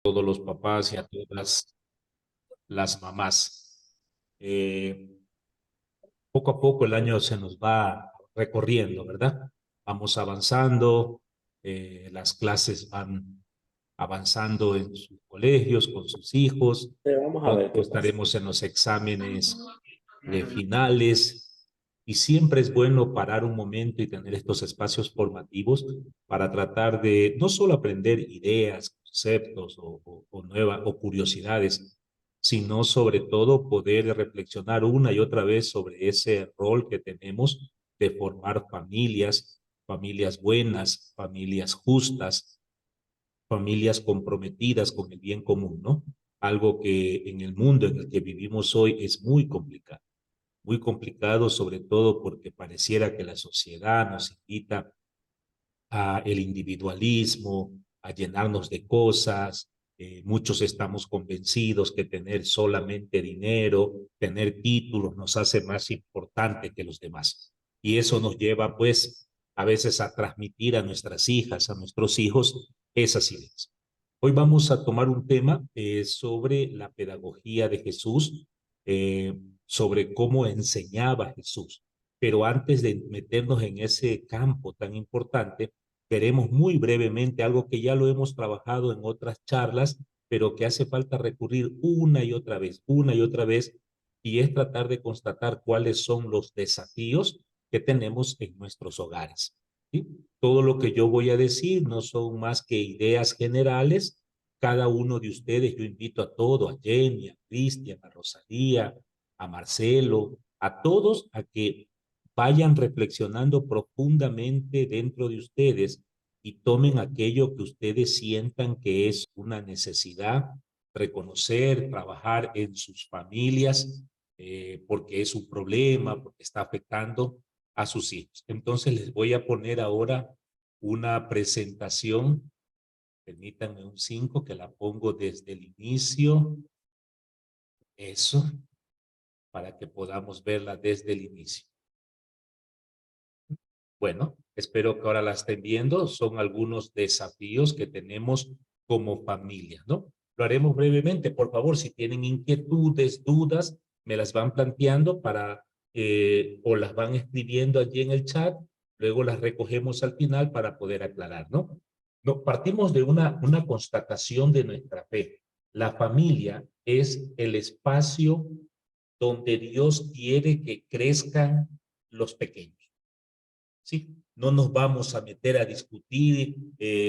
Todos los papás y a todas las mamás. Eh, Poco a poco el año se nos va recorriendo, ¿verdad? Vamos avanzando, las clases van avanzando en sus colegios, con sus hijos. Pero vamos a ver Pronto qué pasa. estaremos en los exámenes de finales y siempre es bueno parar un momento y tener estos espacios formativos para tratar de no solo aprender ideas, conceptos o curiosidades, sino sobre todo poder reflexionar una y otra vez sobre ese rol que tenemos de formar familias, familias buenas, familias justas, familias comprometidas con el bien común, ¿no? Algo que en el mundo en el que vivimos hoy es muy complicado, sobre todo porque pareciera que la sociedad nos invita a el individualismo, a llenarnos de cosas. Muchos estamos convencidos que tener solamente dinero, tener títulos nos hace más importante que los demás. Y eso nos lleva, pues, a veces a transmitir a nuestras hijas, a nuestros hijos, esas ideas. Hoy vamos a tomar un tema sobre la pedagogía de Jesús, sobre cómo enseñaba Jesús. Pero antes de meternos en ese campo tan importante, veremos muy brevemente algo que ya lo hemos trabajado en otras charlas, pero que hace falta recurrir una y otra vez, y es tratar de constatar cuáles son los desafíos que tenemos en nuestros hogares. ¿Sí? Todo lo que yo voy a decir no son más que ideas generales. Cada uno de ustedes, yo invito a todos, a Jenny, a Cristian, a Rosalía, a Marcelo, a todos a que vayan reflexionando profundamente dentro de ustedes y tomen aquello que ustedes sientan que es una necesidad, reconocer, trabajar en sus familias, porque es un problema, porque está afectando a sus hijos. Entonces les voy a poner ahora una presentación. Permítanme un 5 que la pongo desde el inicio. Eso, para que podamos verla desde el inicio. Bueno, espero que ahora la estén viendo. Son algunos desafíos que tenemos como familia, ¿no? Lo haremos brevemente. Por favor, si tienen inquietudes, dudas, me las van planteando o las van escribiendo allí en el chat. Luego las recogemos al final para poder aclarar, ¿no? No, partimos de una constatación de nuestra fe. La familia es el espacio donde Dios quiere que crezcan los pequeños. ¿Sí? No nos vamos a meter a discutir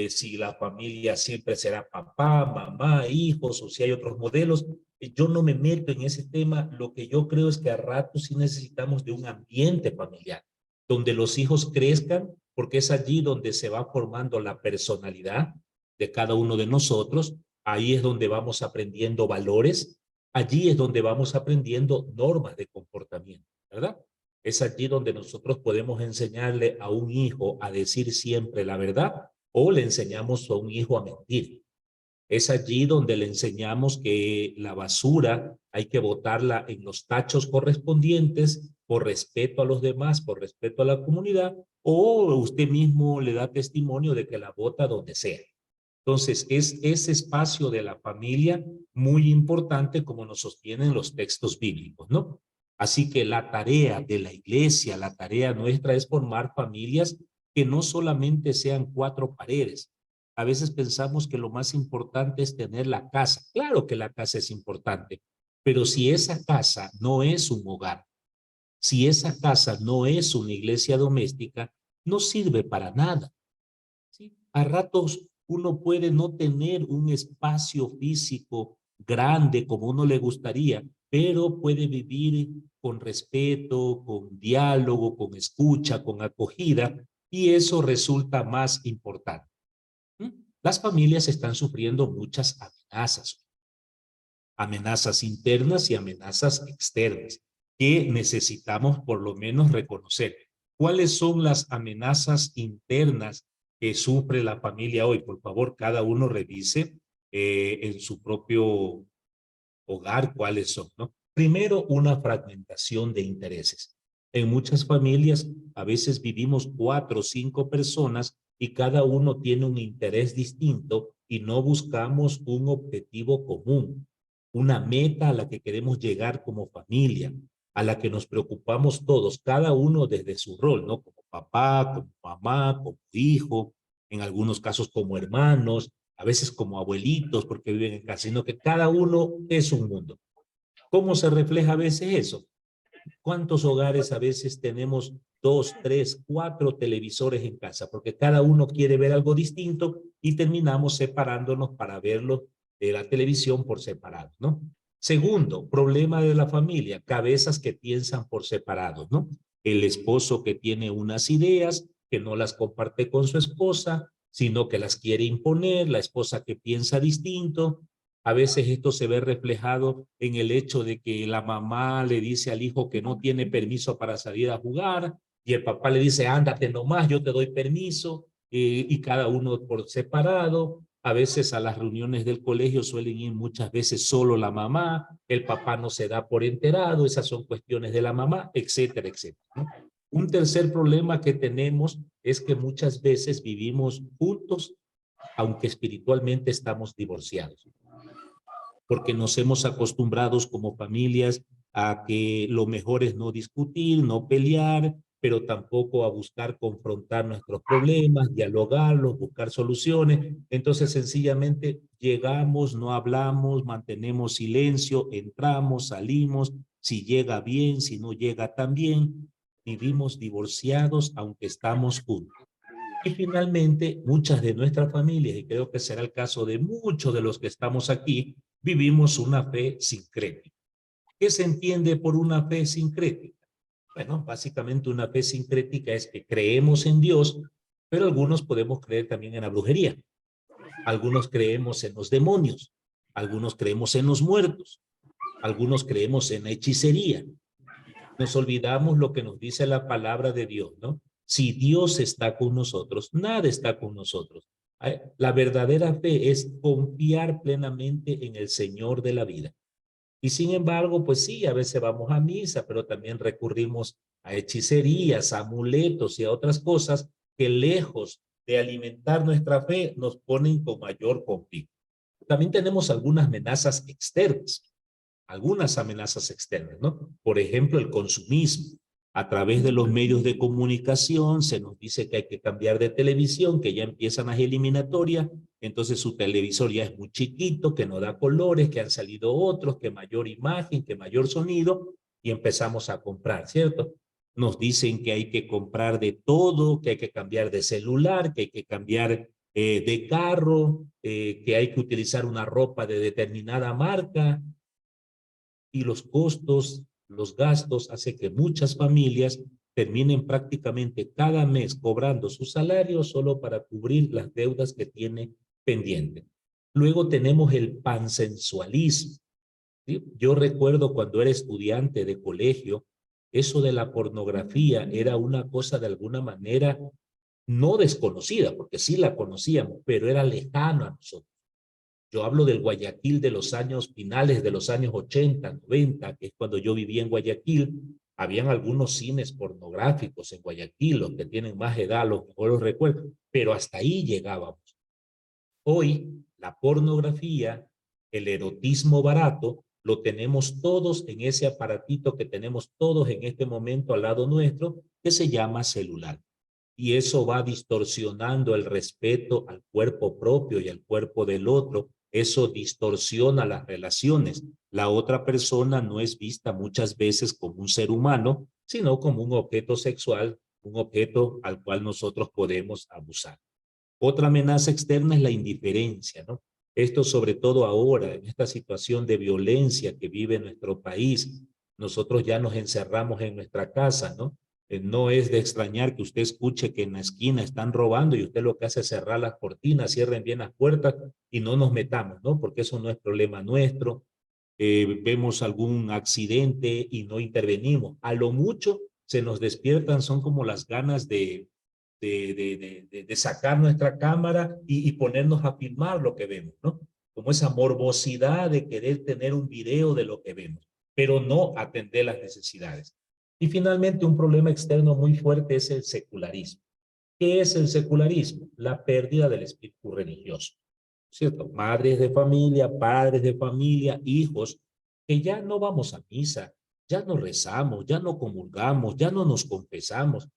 si la familia siempre será papá, mamá, hijos o si hay otros modelos. Yo no me meto en ese tema. Lo que yo creo es que a ratos sí necesitamos de un ambiente familiar, donde los hijos crezcan, porque es allí donde se va formando la personalidad de cada uno de nosotros. Ahí es donde vamos aprendiendo valores. Allí es donde vamos aprendiendo normas de comportamiento, ¿verdad? Es allí donde nosotros podemos enseñarle a un hijo a decir siempre la verdad o le enseñamos a un hijo a mentir. Es allí donde le enseñamos que la basura hay que botarla en los tachos correspondientes por respeto a los demás, por respeto a la comunidad, o usted mismo le da testimonio de que la bota donde sea. Entonces, es ese espacio de la familia muy importante como nos sostienen los textos bíblicos, ¿no? Así que la tarea de la iglesia, la tarea nuestra es formar familias que no solamente sean cuatro paredes. A veces pensamos que lo más importante es tener la casa. Claro que la casa es importante, pero si esa casa no es un hogar, si esa casa no es una iglesia doméstica, no sirve para nada. ¿Sí? A ratos uno puede no tener un espacio físico grande como uno le gustaría, pero puede vivir con respeto, con diálogo, con escucha, con acogida, y eso resulta más importante. ¿Mm? Las familias están sufriendo muchas amenazas, amenazas internas y amenazas externas, que necesitamos por lo menos reconocer. ¿Cuáles son las amenazas internas que sufre la familia hoy? Por favor, cada uno revise en su propio hogar cuáles son, ¿no? Primero, una fragmentación de intereses. En muchas familias, a veces vivimos 4 o 5 personas y cada uno tiene un interés distinto y no buscamos un objetivo común, una meta a la que queremos llegar como familia, a la que nos preocupamos todos, cada uno desde su rol, ¿no? Como papá, como mamá, como hijo, en algunos casos como hermanos, a veces como abuelitos porque viven en casa, sino que cada uno es un mundo. ¿Cómo se refleja a veces eso? ¿Cuántos hogares a veces tenemos 2, 3, 4 televisores en casa? Porque cada uno quiere ver algo distinto y terminamos separándonos para verlo de la televisión por separado, ¿no? Segundo, problema de la familia, cabezas que piensan por separado, ¿no? El esposo que tiene unas ideas, que no las comparte con su esposa, sino que las quiere imponer, la esposa que piensa distinto. A veces esto se ve reflejado en el hecho de que la mamá le dice al hijo que no tiene permiso para salir a jugar y el papá le dice, ándate nomás, yo te doy permiso, y cada uno por separado. A veces a las reuniones del colegio suelen ir muchas veces solo la mamá, el papá no se da por enterado, esas son cuestiones de la mamá, etcétera, etcétera, ¿no? Un tercer problema que tenemos es que muchas veces vivimos juntos, aunque espiritualmente estamos divorciados, porque nos hemos acostumbrado como familias a que lo mejor es no discutir, no pelear, pero tampoco a buscar confrontar nuestros problemas, dialogarlos, buscar soluciones. Entonces, sencillamente llegamos, no hablamos, mantenemos silencio, entramos, salimos, si llega bien, si no llega tan bien, vivimos divorciados aunque estamos juntos. Y finalmente, muchas de nuestras familias, y creo que será el caso de muchos de los que estamos aquí, vivimos una fe sincrética. ¿Qué se entiende por una fe sincrética? Bueno, básicamente una fe sincrética es que creemos en Dios, pero algunos podemos creer también en la brujería. Algunos creemos en los demonios. Algunos creemos en los muertos. Algunos creemos en la hechicería. Nos olvidamos lo que nos dice la palabra de Dios, ¿no? Si Dios está con nosotros, nada está con nosotros. La verdadera fe es confiar plenamente en el Señor de la vida. Y sin embargo, pues sí, a veces vamos a misa, pero también recurrimos a hechicerías, a amuletos y a otras cosas que lejos de alimentar nuestra fe nos ponen con mayor conflicto. También tenemos algunas amenazas externas, ¿no? Por ejemplo, el consumismo. A través de los medios de comunicación se nos dice que hay que cambiar de televisión, que ya empiezan las eliminatorias, entonces su televisor ya es muy chiquito, que no da colores, que han salido otros, que mayor imagen, que mayor sonido, y empezamos a comprar, ¿cierto? Nos dicen que hay que comprar de todo, que hay que cambiar de celular, que hay que cambiar de carro, que hay que utilizar una ropa de determinada marca, y los costos, los gastos, hace que muchas familias terminen prácticamente cada mes cobrando su salario solo para cubrir las deudas que tiene pendiente. Luego tenemos el pansensualismo, ¿sí? Yo recuerdo cuando era estudiante de colegio, eso de la pornografía era una cosa de alguna manera no desconocida, porque sí la conocíamos, pero era lejano a nosotros. Yo hablo del Guayaquil de los años finales de los años 80, 90, que es cuando yo vivía en Guayaquil. Habían algunos cines pornográficos en Guayaquil, los que tienen más edad, los mejor los recuerdo, pero hasta ahí llegábamos. Hoy, la pornografía, el erotismo barato, lo tenemos todos en ese aparatito que tenemos todos en este momento al lado nuestro, que se llama celular. Y eso va distorsionando el respeto al cuerpo propio y al cuerpo del otro. Eso distorsiona las relaciones. La otra persona no es vista muchas veces como un ser humano, sino como un objeto sexual, un objeto al cual nosotros podemos abusar. Otra amenaza externa es la indiferencia, ¿no? Esto sobre todo ahora, en esta situación de violencia que vive nuestro país. Nosotros ya nos encerramos en nuestra casa, ¿no? No es de extrañar que usted escuche que en la esquina están robando y usted lo que hace es cerrar las cortinas, cierren bien las puertas y no nos metamos, ¿no? Porque eso no es problema nuestro. Vemos algún accidente y no intervenimos. A lo mucho se nos despiertan, son como las ganas de sacar nuestra cámara y ponernos a filmar lo que vemos, ¿no? Como esa morbosidad de querer tener un video de lo que vemos, pero no atender las necesidades. Y finalmente, un problema externo muy fuerte es el secularismo. ¿Qué es el secularismo? La pérdida del espíritu religioso. ¿cierto? Madres de familia, padres de familia, hijos, que ya no vamos a misa, ya no rezamos, ya no comulgamos, ya no nos confesamos.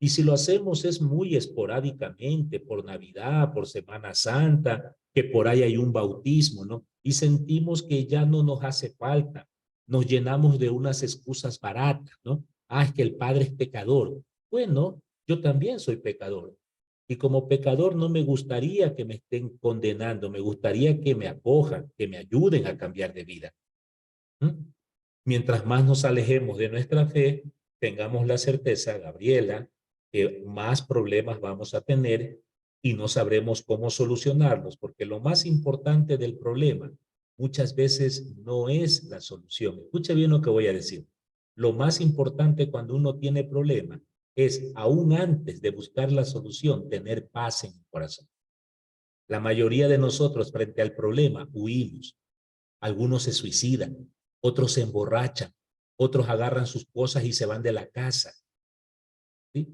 Y si lo hacemos es muy esporádicamente, por Navidad, por Semana Santa, que por ahí hay un bautismo, ¿no? Y sentimos que ya no nos hace falta. Nos llenamos de unas excusas baratas, ¿no? Ah, es que el padre es pecador. Bueno, yo también soy pecador. Y como pecador no me gustaría que me estén condenando, me gustaría que me acojan, que me ayuden a cambiar de vida. ¿Mm? Mientras más nos alejemos de nuestra fe, tengamos la certeza, Gabriela, que más problemas vamos a tener y no sabremos cómo solucionarlos, porque lo más importante del problema muchas veces no es la solución. Escucha bien lo que voy a decir. Lo más importante cuando uno tiene problema es, aún antes de buscar la solución, tener paz en el corazón. La mayoría de nosotros frente al problema huimos. Algunos se suicidan, otros se emborrachan, otros agarran sus cosas y se van de la casa. ¿Sí?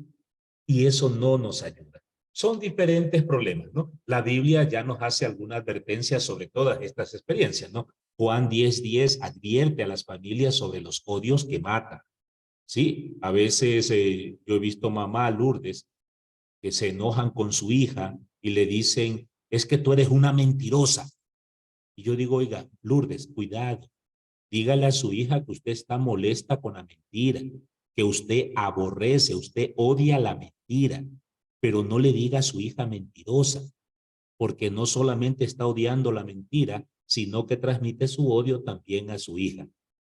Y eso no nos ayuda. Son diferentes problemas, ¿no? La Biblia ya nos hace alguna advertencia sobre todas estas experiencias, ¿no? Juan 10:10 advierte a las familias sobre los odios que matan. Sí, a veces yo he visto mamá Lourdes que se enojan con su hija y le dicen, es que tú eres una mentirosa. Y yo digo, oiga, Lourdes, cuidado. Dígale a su hija que usted está molesta con la mentira, que usted aborrece, usted odia la mentira, pero no le diga a su hija mentirosa, porque no solamente está odiando la mentira, sino que transmite su odio también a su hija.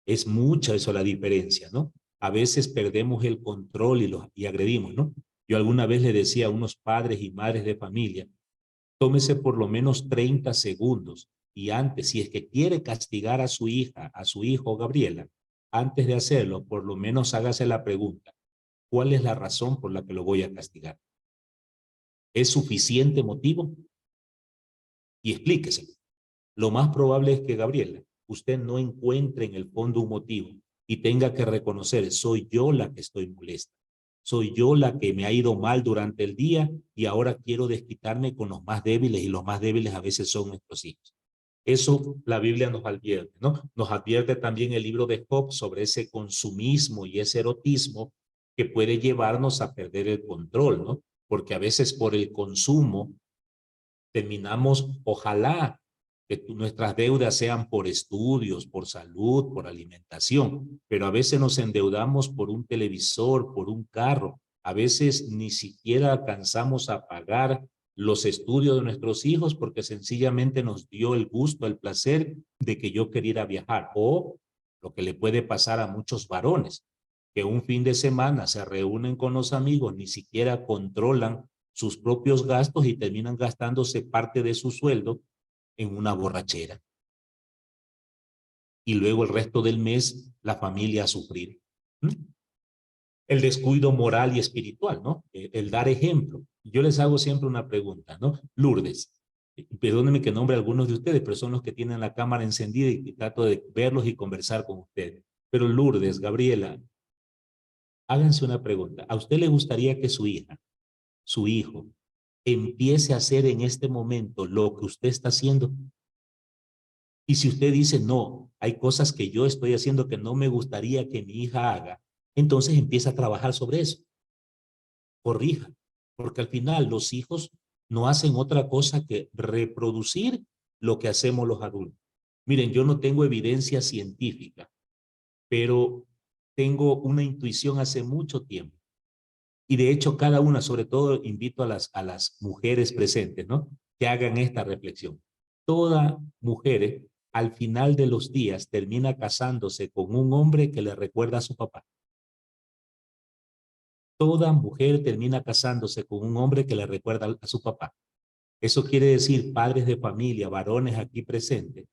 Es mucha eso la diferencia, ¿no? A veces perdemos el control y agredimos, ¿no? Yo alguna vez le decía a unos padres y madres de familia, tómese por lo menos 30 segundos y antes, si es que quiere castigar a su hija, a su hijo Gabriela, antes de hacerlo, por lo menos hágase la pregunta, ¿cuál es la razón por la que lo voy a castigar? ¿Es suficiente motivo? Y explíqueselo. Lo más probable es que, Gabriela, usted no encuentre en el fondo un motivo y tenga que reconocer, soy yo la que estoy molesta. Soy yo la que me ha ido mal durante el día y ahora quiero desquitarme con los más débiles y los más débiles a veces son nuestros hijos. Eso la Biblia nos advierte, ¿no? Nos advierte también el libro de Job sobre ese consumismo y ese erotismo que puede llevarnos a perder el control, ¿no? Porque a veces por el consumo terminamos, ojalá que nuestras deudas sean por estudios, por salud, por alimentación, pero a veces nos endeudamos por un televisor, por un carro, a veces ni siquiera alcanzamos a pagar los estudios de nuestros hijos porque sencillamente nos dio el gusto, el placer de que yo quería viajar. O lo que le puede pasar a muchos varones, que un fin de semana se reúnen con los amigos, ni siquiera controlan sus propios gastos y terminan gastándose parte de su sueldo en una borrachera. Y luego el resto del mes la familia a sufrir. ¿Mm? El descuido moral y espiritual, ¿no? El dar ejemplo. Yo les hago siempre una pregunta, ¿no? Lourdes, perdónenme que nombre a algunos de ustedes, pero son los que tienen la cámara encendida y trato de verlos y conversar con ustedes. Pero Lourdes, Gabriela, háganse una pregunta. ¿A usted le gustaría que su hija, su hijo, empiece a hacer en este momento lo que usted está haciendo? Y si usted dice, no, hay cosas que yo estoy haciendo que no me gustaría que mi hija haga, entonces empieza a trabajar sobre eso. Corrija, porque al final los hijos no hacen otra cosa que reproducir lo que hacemos los adultos. Miren, yo no tengo evidencia científica, pero tengo una intuición hace mucho tiempo. Y de hecho, cada una, sobre todo invito a las mujeres presentes, ¿no? Que hagan esta reflexión. Toda mujer, al final de los días, termina casándose con un hombre que le recuerda a su papá. Toda mujer termina casándose con un hombre que le recuerda a su papá. Eso quiere decir, padres de familia, varones aquí presentes,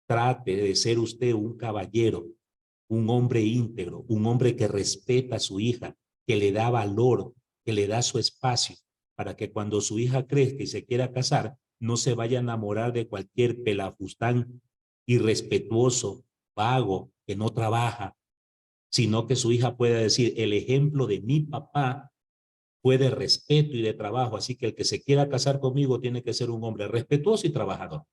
trate de ser usted un caballero, un hombre íntegro, un hombre que respeta a su hija, que le da valor, que le da su espacio, para que cuando su hija crezca y se quiera casar, no se vaya a enamorar de cualquier pelafustán irrespetuoso, vago, que no trabaja, sino que su hija pueda decir, el ejemplo de mi papá fue de respeto y de trabajo, así que el que se quiera casar conmigo tiene que ser un hombre respetuoso y trabajador,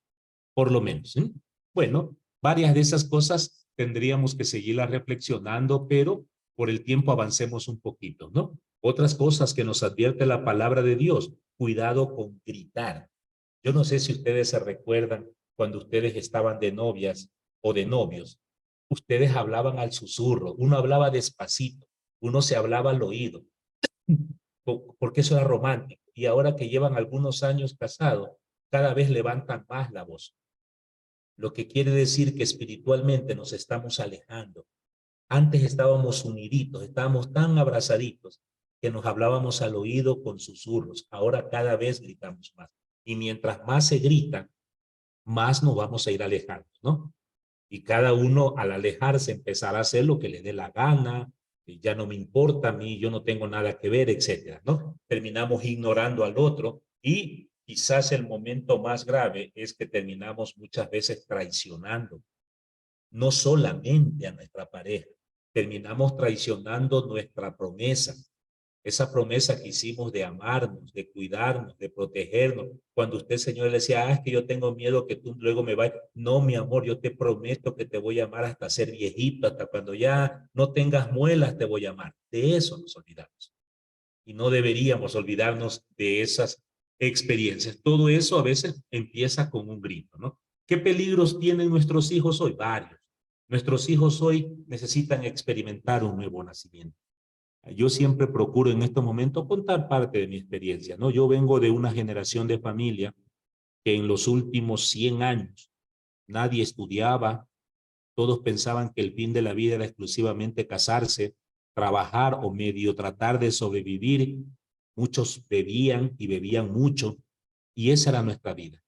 por lo menos. ¿Sí? Bueno, varias de esas cosas tendríamos que seguirlas reflexionando, pero por el tiempo avancemos un poquito, ¿no? Otras cosas que nos advierte la palabra de Dios, cuidado con gritar. Yo no sé si ustedes se recuerdan cuando ustedes estaban de novias o de novios, ustedes hablaban al susurro, uno hablaba despacito, uno se hablaba al oído, porque eso era romántico. Y ahora que llevan algunos años casados, cada vez levantan más la voz. Lo que quiere decir que espiritualmente nos estamos alejando. Antes estábamos uniditos, estábamos tan abrazaditos que nos hablábamos al oído con susurros. Ahora cada vez gritamos más. Y mientras más se grita, más nos vamos a ir alejando, ¿no? Y cada uno al alejarse empezará a hacer lo que le dé la gana, y ya no me importa a mí, yo no tengo nada que ver, etcétera, ¿no? Terminamos ignorando al otro y quizás el momento más grave es que terminamos muchas veces traicionando, no solamente a nuestra pareja, terminamos traicionando nuestra promesa, esa promesa que hicimos de amarnos, de cuidarnos, de protegernos. Cuando usted, Señor, le decía, es que yo tengo miedo que tú luego me vayas. No, mi amor, yo te prometo que te voy a amar hasta ser viejito, hasta cuando ya no tengas muelas te voy a amar. De eso nos olvidamos. Y no deberíamos olvidarnos de esas experiencias. Todo eso a veces empieza con un grito, ¿no? ¿Qué peligros tienen nuestros hijos hoy? Varios. Nuestros hijos hoy necesitan experimentar un nuevo nacimiento. Yo siempre procuro en estos momentos contar parte de mi experiencia, ¿no? Yo vengo de una generación de familia que en los últimos 100 años nadie estudiaba, todos pensaban que el fin de la vida era exclusivamente casarse, trabajar o medio tratar de sobrevivir. Muchos bebían y bebían mucho y esa era nuestra vida.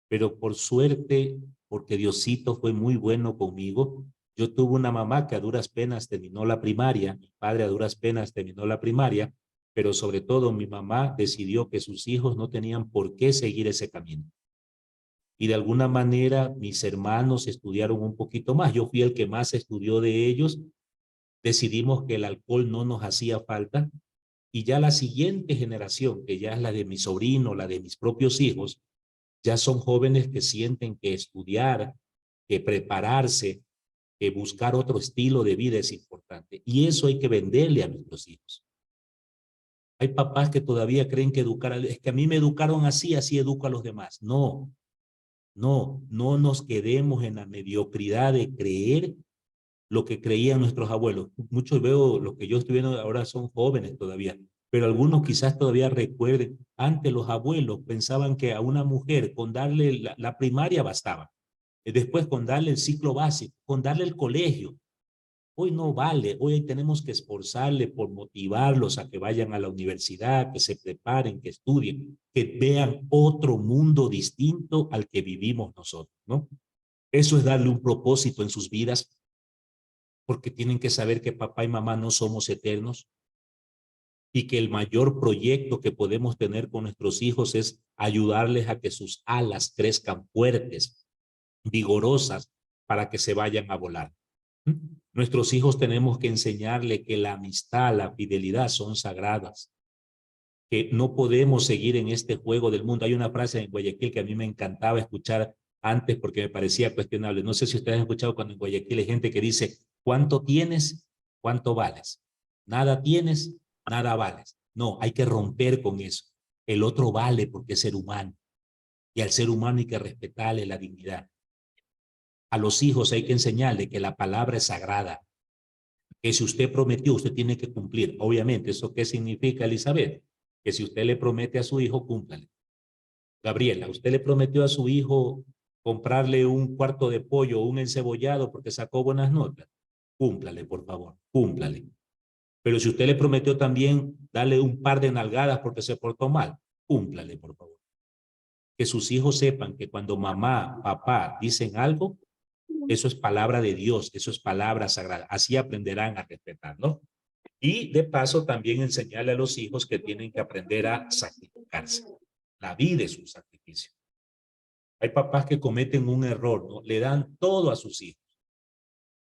Pero por suerte, porque Diosito fue muy bueno conmigo, yo tuve una mamá que a duras penas terminó la primaria, mi padre a duras penas terminó la primaria, pero sobre todo mi mamá decidió que sus hijos no tenían por qué seguir ese camino. Y de alguna manera mis hermanos estudiaron un poquito más. Yo fui el que más estudió de ellos. Decidimos que el alcohol no nos hacía falta y ya la siguiente generación, que ya es la de mi sobrino, la de mis propios hijos, ya son jóvenes que sienten que estudiar, que prepararse, que buscar otro estilo de vida es importante. Y eso hay que venderle a nuestros hijos. Hay papás que todavía creen que educar, es que a mí me educaron así, así educo a los demás. No, no nos quedemos en la mediocridad de creer lo que creían nuestros abuelos. Muchos veo, los que yo estoy viendo ahora son jóvenes todavía, pero algunos quizás todavía recuerden, antes los abuelos pensaban que a una mujer con darle la primaria bastaba, después con darle el ciclo básico, con darle el colegio. Hoy no vale, hoy tenemos que esforzarle por motivarlos a que vayan a la universidad, que se preparen, que estudien, que vean otro mundo distinto al que vivimos nosotros, ¿no? Eso es darle un propósito en sus vidas, porque tienen que saber que papá y mamá no somos eternos y que el mayor proyecto que podemos tener con nuestros hijos es ayudarles a que sus alas crezcan fuertes, vigorosas, para que se vayan a volar. Nuestros hijos tenemos que enseñarle que la amistad, la fidelidad son sagradas, que no podemos seguir en este juego del mundo. Hay una frase en Guayaquil que a mí me encantaba escuchar antes porque me parecía cuestionable. No sé si ustedes han escuchado cuando en Guayaquil hay gente que dice, ¿cuánto tienes? ¿Cuánto vales? Nada tienes, nada vales. No, hay que romper con eso. El otro vale porque es ser humano. Y al ser humano hay que respetarle la dignidad. A los hijos hay que enseñarle que la palabra es sagrada, que si usted prometió, usted tiene que cumplir. Obviamente, ¿eso qué significa, Elizabeth? Que si usted le promete a su hijo, cúmplale. Gabriela, usted le prometió a su hijo comprarle un cuarto de pollo o un encebollado porque sacó buenas notas. Cúmplale, por favor, cúmplale. Pero si usted le prometió también darle un par de nalgadas porque se portó mal, cúmplale, por favor. Que sus hijos sepan que cuando mamá, papá dicen algo, eso es palabra de Dios, eso es palabra sagrada. Así aprenderán a respetar, ¿no? Y de paso también enseñarle a los hijos que tienen que aprender a sacrificarse. La vida es un sacrificio. Hay papás que cometen un error, ¿no? Le dan todo a sus hijos.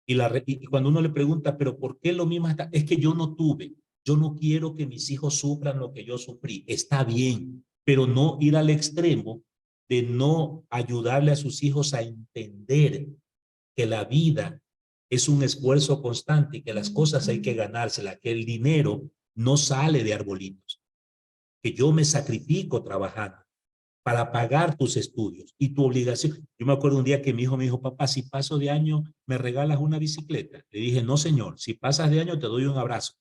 Y cuando uno le pregunta, ¿pero por qué lo mismo está? Es que yo no tuve. Yo no quiero que mis hijos sufran lo que yo sufrí. Está bien, pero no ir al extremo de no ayudarle a sus hijos a entender que la vida es un esfuerzo constante y que las cosas hay que ganárselas, que el dinero no sale de arbolitos, que yo me sacrifico trabajando para pagar tus estudios y tu obligación. Yo me acuerdo un día que mi hijo me dijo, papá, si paso de año, ¿me regalas una bicicleta? Le dije, no, señor, si pasas de año, te doy un abrazo,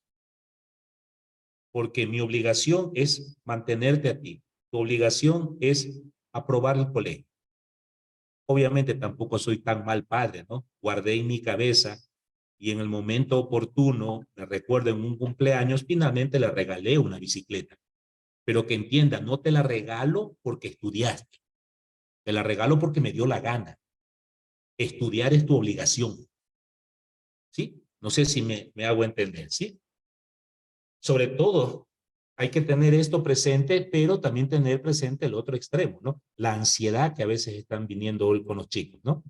porque mi obligación es mantenerte a ti. Tu obligación es aprobar el colegio. Obviamente tampoco soy tan mal padre, ¿no? Guardé en mi cabeza y en el momento oportuno, me recuerdo en un cumpleaños, finalmente le regalé una bicicleta. Pero que entienda, no te la regalo porque estudiaste, te la regalo porque me dio la gana. Estudiar es tu obligación, ¿sí? No sé si me hago entender, ¿sí? Sobre todo, hay que tener esto presente, pero también tener presente el otro extremo, ¿no? La ansiedad que a veces están viniendo hoy con los chicos, ¿no?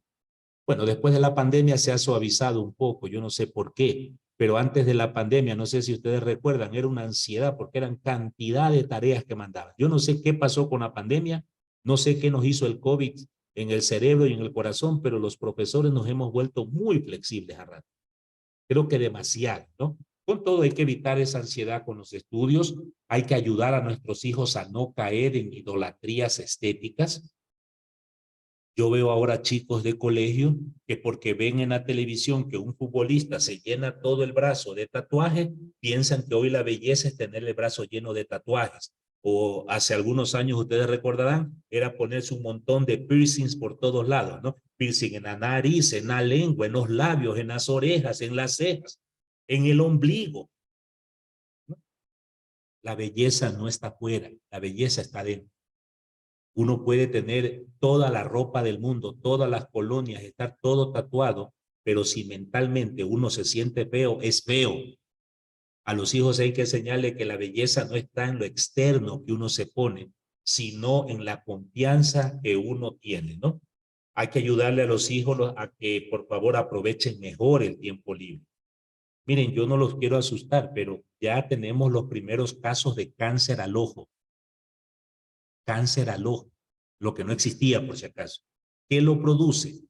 Bueno, después de la pandemia se ha suavizado un poco, yo no sé por qué, pero antes de la pandemia, no sé si ustedes recuerdan, era una ansiedad porque eran cantidad de tareas que mandaban. Yo no sé qué pasó con la pandemia, no sé qué nos hizo el COVID en el cerebro y en el corazón, pero los profesores nos hemos vuelto muy flexibles a rato. Creo que demasiado, ¿no? Con todo hay que evitar esa ansiedad con los estudios, hay que ayudar a nuestros hijos a no caer en idolatrías estéticas. Yo veo ahora chicos de colegio que porque ven en la televisión que un futbolista se llena todo el brazo de tatuajes, piensan que hoy la belleza es tener el brazo lleno de tatuajes. O hace algunos años, ustedes recordarán, era ponerse un montón de piercings por todos lados, ¿no? Piercing en la nariz, en la lengua, en los labios, en las orejas, en las cejas, en el ombligo, ¿no? La belleza no está afuera, la belleza está dentro. Uno puede tener toda la ropa del mundo, todas las colonias, estar todo tatuado, pero si mentalmente uno se siente feo, es feo. A los hijos hay que enseñarle que la belleza no está en lo externo que uno se pone, sino en la confianza que uno tiene, ¿no? Hay que ayudarle a los hijos a que por favor aprovechen mejor el tiempo libre. Miren, yo no los quiero asustar, pero ya tenemos los primeros casos de cáncer al ojo, lo que no existía por si acaso. ¿Qué lo produce?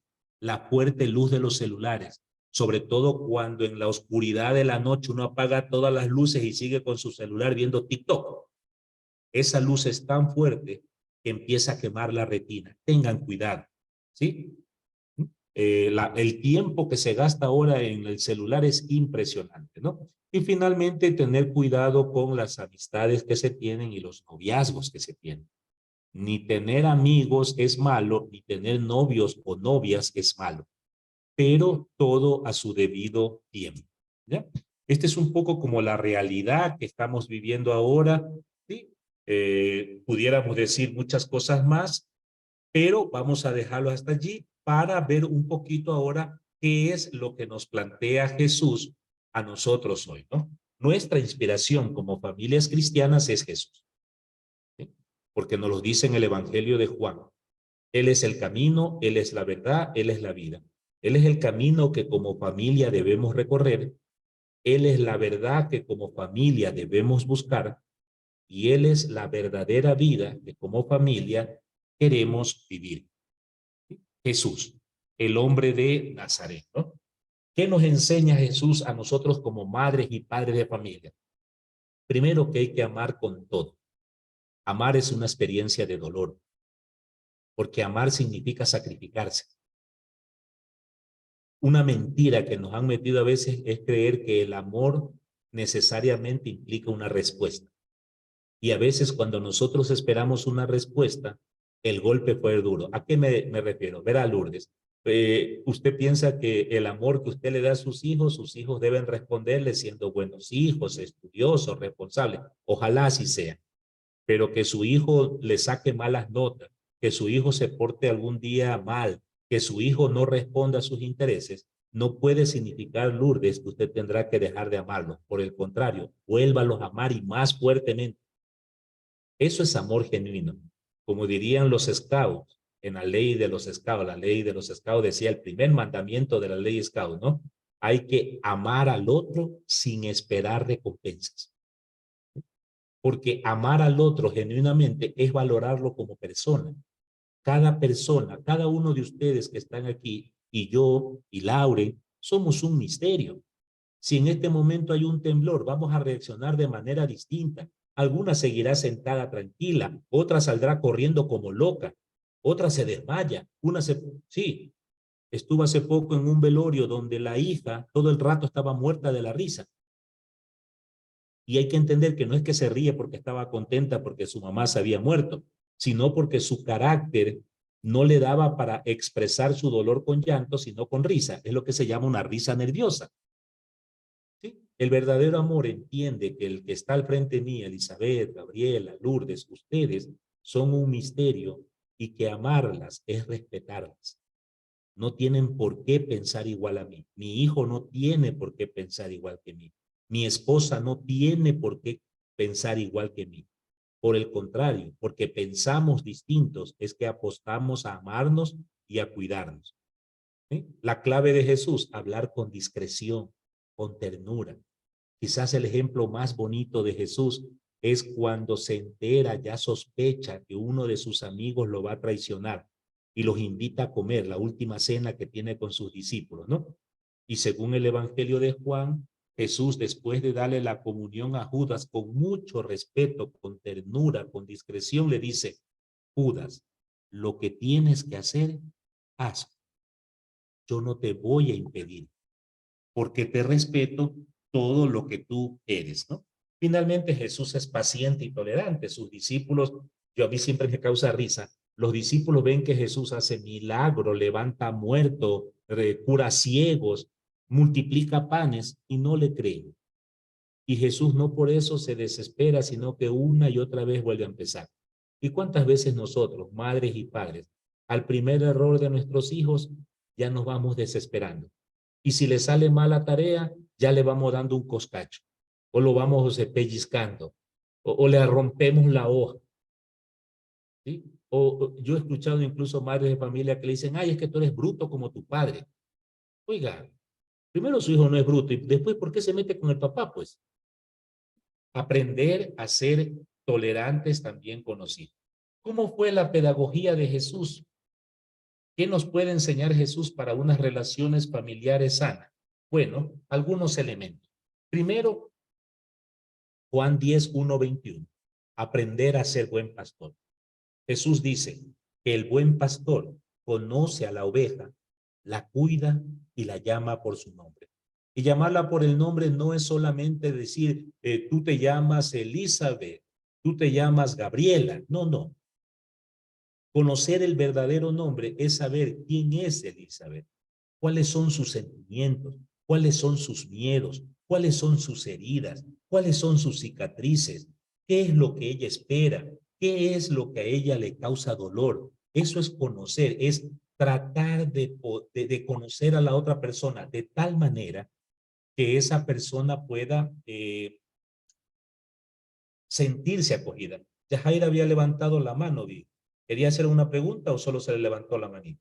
La fuerte luz de los celulares, sobre todo cuando en la oscuridad de la noche uno apaga todas las luces y sigue con su celular viendo TikTok. Esa luz es tan fuerte que empieza a quemar la retina. Tengan cuidado, ¿sí? El tiempo que se gasta ahora en el celular es impresionante, ¿no? Y finalmente, tener cuidado con las amistades que se tienen y los noviazgos que se tienen. Ni tener amigos es malo, ni tener novios o novias es malo, pero todo a su debido tiempo, ¿ya? Este es un poco como la realidad que estamos viviendo ahora, ¿sí? Pudiéramos decir muchas cosas más, pero vamos a dejarlo hasta allí para ver un poquito ahora qué es lo que nos plantea Jesús a nosotros hoy, ¿no? Nuestra inspiración como familias cristianas es Jesús, ¿sí? Porque nos lo dice en el Evangelio de Juan. Él es el camino, Él es la verdad, Él es la vida. Él es el camino que como familia debemos recorrer, Él es la verdad que como familia debemos buscar y Él es la verdadera vida que como familia queremos vivir. Jesús, el hombre de Nazaret, ¿no? ¿Qué nos enseña Jesús a nosotros como madres y padres de familia? Primero que hay que amar con todo. Amar es una experiencia de dolor, porque amar significa sacrificarse. Una mentira que nos han metido a veces es creer que el amor necesariamente implica una respuesta. Y a veces cuando nosotros esperamos una respuesta, el golpe fue duro. ¿A qué me refiero? Verá, Lourdes, usted piensa que el amor que usted le da a sus hijos deben responderle siendo buenos hijos, estudiosos, responsables. Ojalá así sea. Pero que su hijo le saque malas notas, que su hijo se porte algún día mal, que su hijo no responda a sus intereses, no puede significar, Lourdes, que usted tendrá que dejar de amarlos. Por el contrario, vuélvalos a amar y más fuertemente. Eso es amor genuino. Como dirían los scouts, en la ley de los scouts, la ley de los scouts decía el primer mandamiento de la ley scout, ¿no? Hay que amar al otro sin esperar recompensas. porque amar al otro genuinamente es valorarlo como persona. Cada persona, cada uno de ustedes que están aquí, y yo, y Lauren, somos un misterio. Si en este momento hay un temblor, vamos a reaccionar de manera distinta. Alguna seguirá sentada tranquila, otra saldrá corriendo como loca, otra se desmaya, Sí, estuve hace poco en un velorio donde la hija todo el rato estaba muerta de la risa. Y hay que entender que no es que se ríe porque estaba contenta porque su mamá se había muerto, sino porque su carácter no le daba para expresar su dolor con llanto, sino con risa. Es lo que se llama una risa nerviosa. ¿Sí? El verdadero amor entiende que el que está al frente mía, Elizabeth, Gabriela, Lourdes, ustedes son un misterio y que amarlas es respetarlas. No tienen por qué pensar igual a mí. Mi hijo no tiene por qué pensar igual que mí. Mi esposa no tiene por qué pensar igual que mí. Por el contrario, porque pensamos distintos, es que apostamos a amarnos y a cuidarnos. ¿Sí? La clave de Jesús, hablar con discreción, con ternura. Quizás el ejemplo más bonito de Jesús es cuando se entera, ya sospecha que uno de sus amigos lo va a traicionar y los invita a comer la última cena que tiene con sus discípulos, ¿no? Y según el Evangelio de Juan, Jesús, después de darle la comunión a Judas con mucho respeto, con ternura, con discreción, le dice: Judas, lo que tienes que hacer, hazlo. Yo no te voy a impedir, porque te respeto todo lo que tú eres, ¿no? Finalmente Jesús es paciente y tolerante. Sus discípulos, a mí siempre me causa risa, los discípulos ven que Jesús hace milagros, levanta muertos, cura ciegos, multiplica panes y no le creen. Y Jesús no por eso se desespera, sino que una y otra vez vuelve a empezar. ¿Y cuántas veces nosotros, madres y padres, al primer error de nuestros hijos, ya nos vamos desesperando? Y si le sale mal la tarea, ya le vamos dando un coscacho, o lo vamos pellizcando, o le rompemos la hoja, ¿sí? O yo he escuchado incluso madres de familia que le dicen: ay, es que tú eres bruto como tu padre. Oiga, primero su hijo no es bruto, y después, ¿por qué se mete con el papá? Pues aprender a ser tolerantes también con los hijos. ¿Cómo fue la pedagogía de Jesús? ¿Qué nos puede enseñar Jesús para unas relaciones familiares sanas? Bueno, algunos elementos. Primero, Juan 10, 1, 21. Aprender a ser buen pastor. Jesús dice que el buen pastor conoce a la oveja, la cuida y la llama por su nombre. Y llamarla por el nombre no es solamente decir, tú te llamas Elizabeth, tú te llamas Gabriela. No, no. Conocer el verdadero nombre es saber quién es Elizabeth, cuáles son sus sentimientos, cuáles son sus miedos, cuáles son sus heridas, cuáles son sus cicatrices, qué es lo que ella espera, qué es lo que a ella le causa dolor. Eso es conocer, es tratar de conocer a la otra persona de tal manera que esa persona pueda sentirse acogida. Yajaira había levantado la mano, vi. ¿Quería hacer una pregunta o solo se le levantó la manita?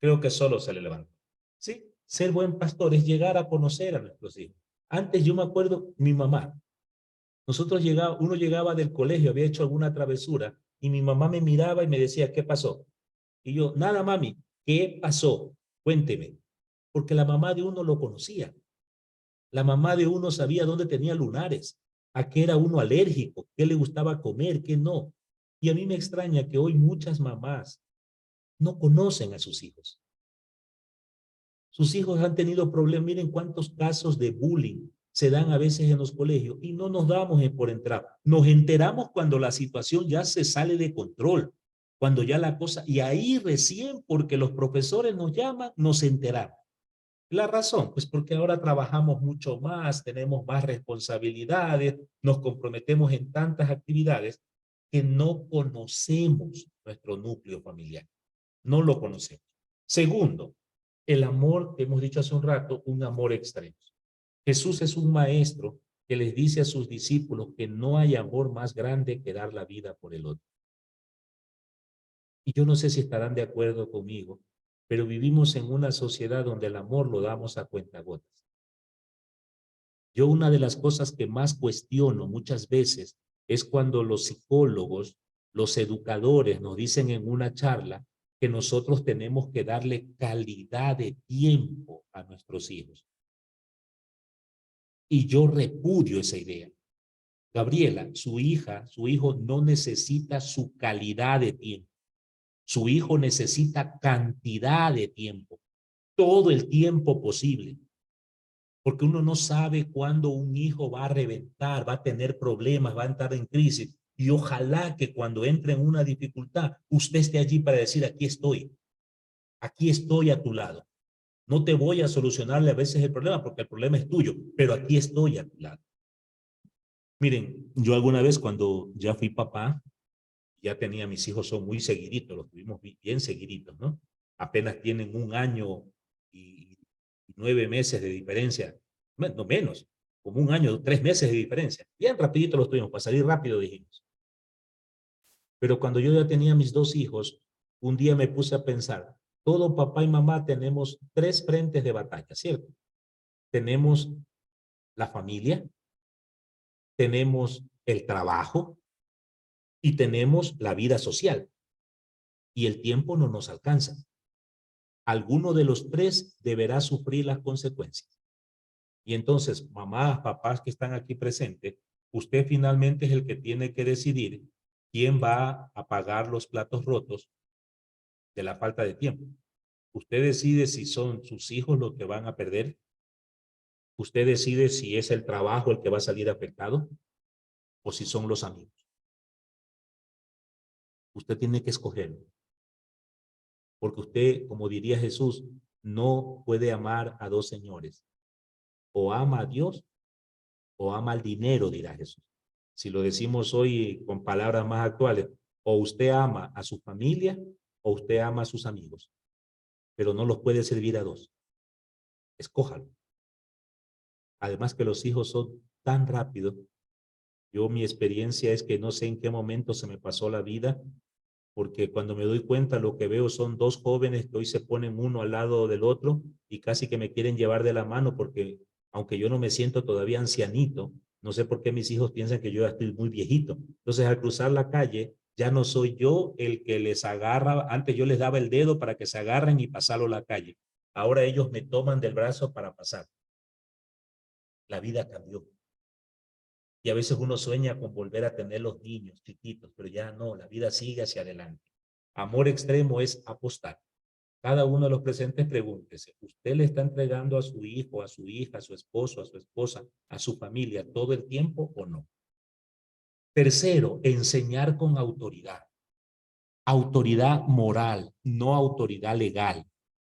Creo que solo se le levantó. Sí, ser buen pastor es llegar a conocer a nuestros hijos. Antes yo me acuerdo, mi mamá, uno llegaba del colegio, había hecho alguna travesura y mi mamá me miraba y me decía: ¿qué pasó? Y yo: nada, mami, ¿qué pasó? Cuénteme. Porque la mamá de uno lo conocía. La mamá de uno sabía dónde tenía lunares, a qué era uno alérgico, qué le gustaba comer, qué no. Y a mí me extraña que hoy muchas mamás no conocen a sus hijos. Sus hijos han tenido problemas. Miren cuántos casos de bullying se dan a veces en los colegios y no nos damos por entrar. Nos enteramos cuando la situación ya se sale de control, cuando ya la cosa, y ahí recién, porque los profesores nos llaman, nos enteramos. La razón, pues porque ahora trabajamos mucho más, tenemos más responsabilidades, nos comprometemos en tantas actividades que no conocemos nuestro núcleo familiar. No lo conocemos. Segundo, el amor, que hemos dicho hace un rato, un amor extremo. Jesús es un maestro que les dice a sus discípulos que no hay amor más grande que dar la vida por el otro. Y yo no sé si estarán de acuerdo conmigo, pero vivimos en una sociedad donde el amor lo damos a cuentagotas. Yo una de las cosas que más cuestiono muchas veces es cuando los psicólogos, los educadores nos dicen en una charla que nosotros tenemos que darle calidad de tiempo a nuestros hijos. Y yo repudio esa idea. Gabriela, su hija, su hijo no necesita su calidad de tiempo. Su hijo necesita cantidad de tiempo, todo el tiempo posible. Porque uno no sabe cuándo un hijo va a reventar, va a tener problemas, va a entrar en crisis. Y ojalá que cuando entre en una dificultad, usted esté allí para decir, aquí estoy a tu lado. No te voy a solucionarle a veces el problema porque el problema es tuyo, pero aquí estoy a tu lado. Miren, yo alguna vez cuando ya fui papá, ya tenía mis hijos, son muy seguiditos, los tuvimos bien seguiditos, ¿no? Apenas tienen 1 año y 9 meses de diferencia, no menos, como 1 año, 3 meses de diferencia. Bien rapidito los tuvimos, para salir rápido dijimos. Pero cuando yo ya tenía mis 2 hijos, un día me puse a pensar, todo papá y mamá tenemos 3 frentes de batalla, ¿cierto? Tenemos la familia, tenemos el trabajo y tenemos la vida social. Y el tiempo no nos alcanza. Alguno de los 3 deberá sufrir las consecuencias. Y entonces, mamás, papás que están aquí presentes, usted finalmente es el que tiene que decidir quién va a pagar los platos rotos de la falta de tiempo. Usted decide si son sus hijos los que van a perder. Usted decide si es el trabajo el que va a salir afectado o si son los amigos. Usted tiene que escoger. Porque usted, como diría Jesús, no puede amar a 2 señores. O ama a Dios o ama al dinero, dirá Jesús. Si lo decimos hoy con palabras más actuales, o usted ama a su familia o usted ama a sus amigos, pero no los puede servir a 2. Escójalo. Además que los hijos son tan rápidos. Yo, mi experiencia es que no sé en qué momento se me pasó la vida, porque cuando me doy cuenta lo que veo son 2 jóvenes que hoy se ponen uno al lado del otro y casi que me quieren llevar de la mano porque aunque yo no me siento todavía ancianito, no sé por qué mis hijos piensan que yo ya estoy muy viejito. Entonces al cruzar la calle ya no soy yo el que les agarra, antes yo les daba el dedo para que se agarren y pasarlo a la calle. Ahora ellos me toman del brazo para pasar. La vida cambió. Y a veces uno sueña con volver a tener los niños chiquitos, pero ya no, la vida sigue hacia adelante. Amor extremo es apostar. Cada uno de los presentes pregúntese, ¿usted le está entregando a su hijo, a su hija, a su esposo, a su esposa, a su familia todo el tiempo o no? Tercero, enseñar con autoridad. Autoridad moral, no autoridad legal.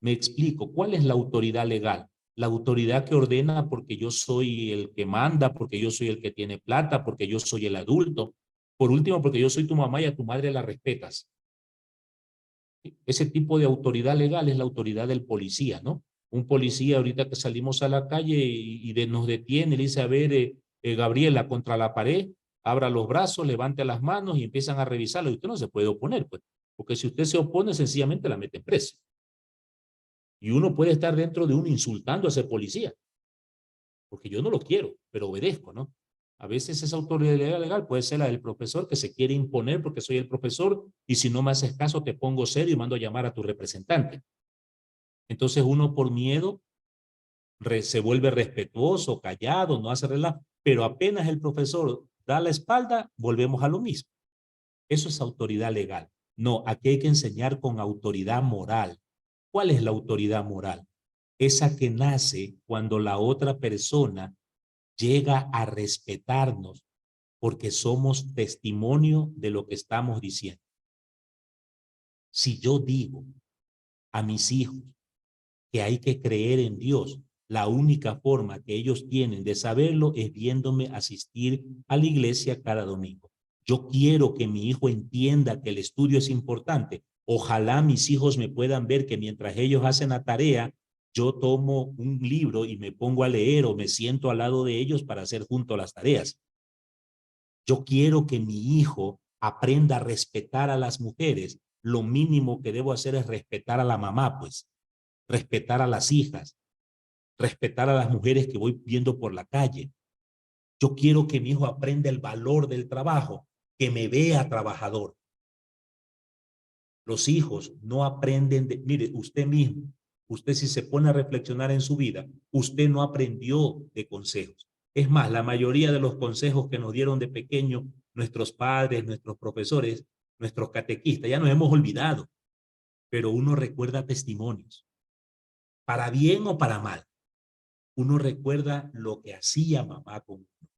Me explico, ¿cuál es la autoridad legal? La autoridad que ordena porque yo soy el que manda, porque yo soy el que tiene plata, porque yo soy el adulto. Por último, porque yo soy tu mamá y a tu madre la respetas. Ese tipo de autoridad legal es la autoridad del policía, ¿no? Un policía ahorita que salimos a la calle nos detiene, le dice, a ver, Gabriela, contra la pared, abra los brazos, levante las manos y empiezan a revisarlo. Y usted no se puede oponer, pues, porque si usted se opone, sencillamente la mete preso. Y uno puede estar dentro de uno insultando a ese policía, porque yo no lo quiero, pero obedezco, ¿no? A veces esa autoridad legal puede ser la del profesor que se quiere imponer porque soy el profesor y si no me haces caso te pongo serio y mando a llamar a tu representante. Entonces uno por miedo se vuelve respetuoso, callado, no hace relajo, pero apenas el profesor da la espalda, volvemos a lo mismo. Eso es autoridad legal. No, aquí hay que enseñar con autoridad moral. ¿Cuál es la autoridad moral? Esa que nace cuando la otra persona llega a respetarnos porque somos testimonio de lo que estamos diciendo. Si yo digo a mis hijos que hay que creer en Dios, la única forma que ellos tienen de saberlo es viéndome asistir a la iglesia cada domingo. Yo quiero que mi hijo entienda que el estudio es importante. Ojalá mis hijos me puedan ver que mientras ellos hacen la tarea, yo tomo un libro y me pongo a leer o me siento al lado de ellos para hacer junto las tareas. Yo quiero que mi hijo aprenda a respetar a las mujeres. Lo mínimo que debo hacer es respetar a la mamá, pues, respetar a las hijas, respetar a las mujeres que voy viendo por la calle. Yo quiero que mi hijo aprenda el valor del trabajo, que me vea trabajador. Los hijos no aprenden mire, usted mismo, usted si se pone a reflexionar en su vida, usted no aprendió de consejos. Es más, la mayoría de los consejos que nos dieron de pequeño nuestros padres, nuestros profesores, nuestros catequistas, ya nos hemos olvidado, pero uno recuerda testimonios, para bien o para mal. Uno recuerda lo que hacía mamá con uno.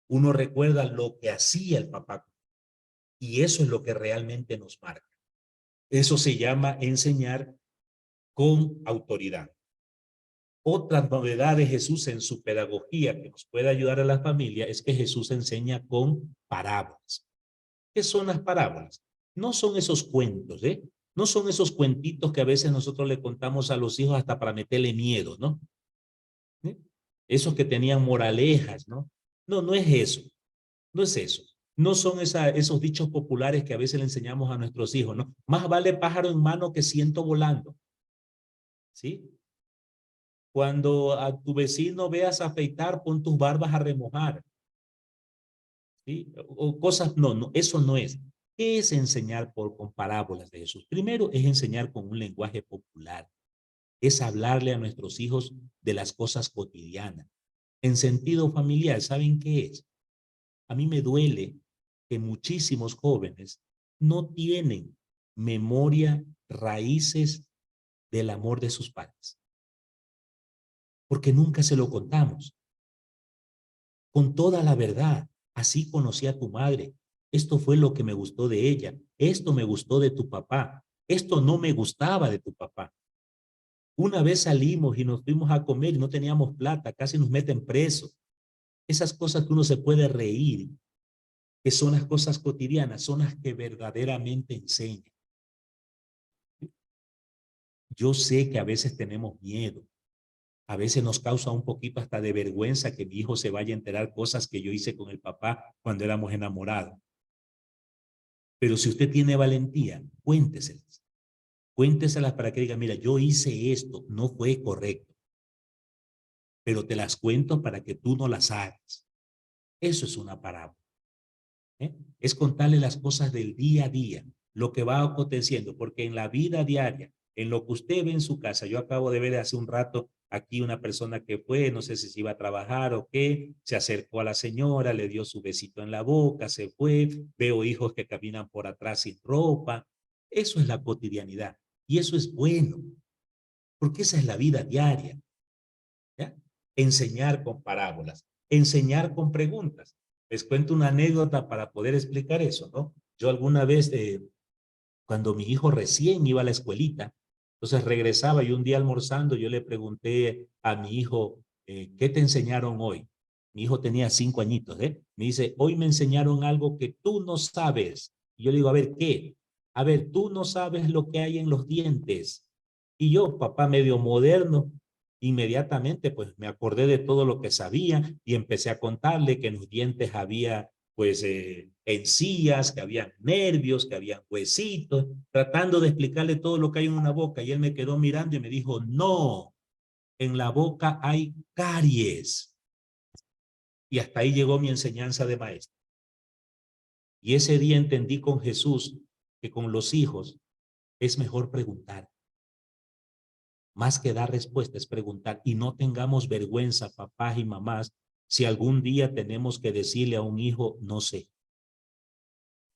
Uno recuerda lo que hacía el papá con uno. Y eso es lo que realmente nos marca. Eso se llama enseñar con autoridad. Otra novedad de Jesús en su pedagogía que nos puede ayudar a la familia es que Jesús enseña con parábolas. ¿Qué son las parábolas? No son esos cuentos, ¿eh? No son esos cuentitos que a veces nosotros le contamos a los hijos hasta para meterle miedo, ¿no? ¿Eh? Esos que tenían moralejas, ¿no? No, no es eso. No es eso. No son esos dichos populares que a veces le enseñamos a nuestros hijos, ¿no? Más vale pájaro en mano que ciento volando. ¿Sí? Cuando a tu vecino veas afeitar, pon tus barbas a remojar. ¿Sí? O cosas, no, eso no es. ¿Qué es enseñar con parábolas de Jesús? Primero es enseñar con un lenguaje popular. Es hablarle a nuestros hijos de las cosas cotidianas. En sentido familiar, ¿saben qué es? A mí me duele que muchísimos jóvenes no tienen memoria, raíces del amor de sus padres, porque nunca se lo contamos. Con toda la verdad, así conocí a tu madre, esto fue lo que me gustó de ella, esto me gustó de tu papá, esto no me gustaba de tu papá. Una vez salimos y nos fuimos a comer y no teníamos plata, casi nos meten presos. Esas cosas que uno se puede reír, que son las cosas cotidianas, son las que verdaderamente enseñan. Yo sé que a veces tenemos miedo, a veces nos causa un poquito hasta de vergüenza que mi hijo se vaya a enterar cosas que yo hice con el papá cuando éramos enamorados. Pero si usted tiene valentía, cuénteselas. Cuénteselas para que diga, mira, yo hice esto, no fue correcto, pero te las cuento para que tú no las hagas. Eso es una parábola. Es contarle las cosas del día a día, lo que va aconteciendo, porque en la vida diaria, en lo que usted ve en su casa, yo acabo de ver hace un rato aquí una persona que fue, no sé si se iba a trabajar o qué, se acercó a la señora, le dio su besito en la boca, se fue, veo hijos que caminan por atrás sin ropa, eso es la cotidianidad y eso es bueno, porque esa es la vida diaria, ¿ya? Enseñar con parábolas, enseñar con preguntas. Les cuento una anécdota para poder explicar eso, ¿no? Yo alguna vez, cuando mi hijo recién iba a la escuelita, entonces regresaba y un día almorzando yo le pregunté a mi hijo, ¿qué te enseñaron hoy? Mi hijo tenía 5 añitos, ¿eh? Me dice, hoy me enseñaron algo que tú no sabes. Y yo le digo, a ver, ¿qué? A ver, tú no sabes lo que hay en los dientes. Y yo, papá medio moderno, inmediatamente pues me acordé de todo lo que sabía y empecé a contarle que en los dientes había pues encías, que había nervios, que había huesitos, tratando de explicarle todo lo que hay en una boca y él me quedó mirando y me dijo, no, en la boca hay caries. Y hasta ahí llegó mi enseñanza de maestro. Y ese día entendí con Jesús que con los hijos es mejor preguntar. Más que dar respuestas, preguntar y no tengamos vergüenza, papás y mamás, si algún día tenemos que decirle a un hijo, no sé.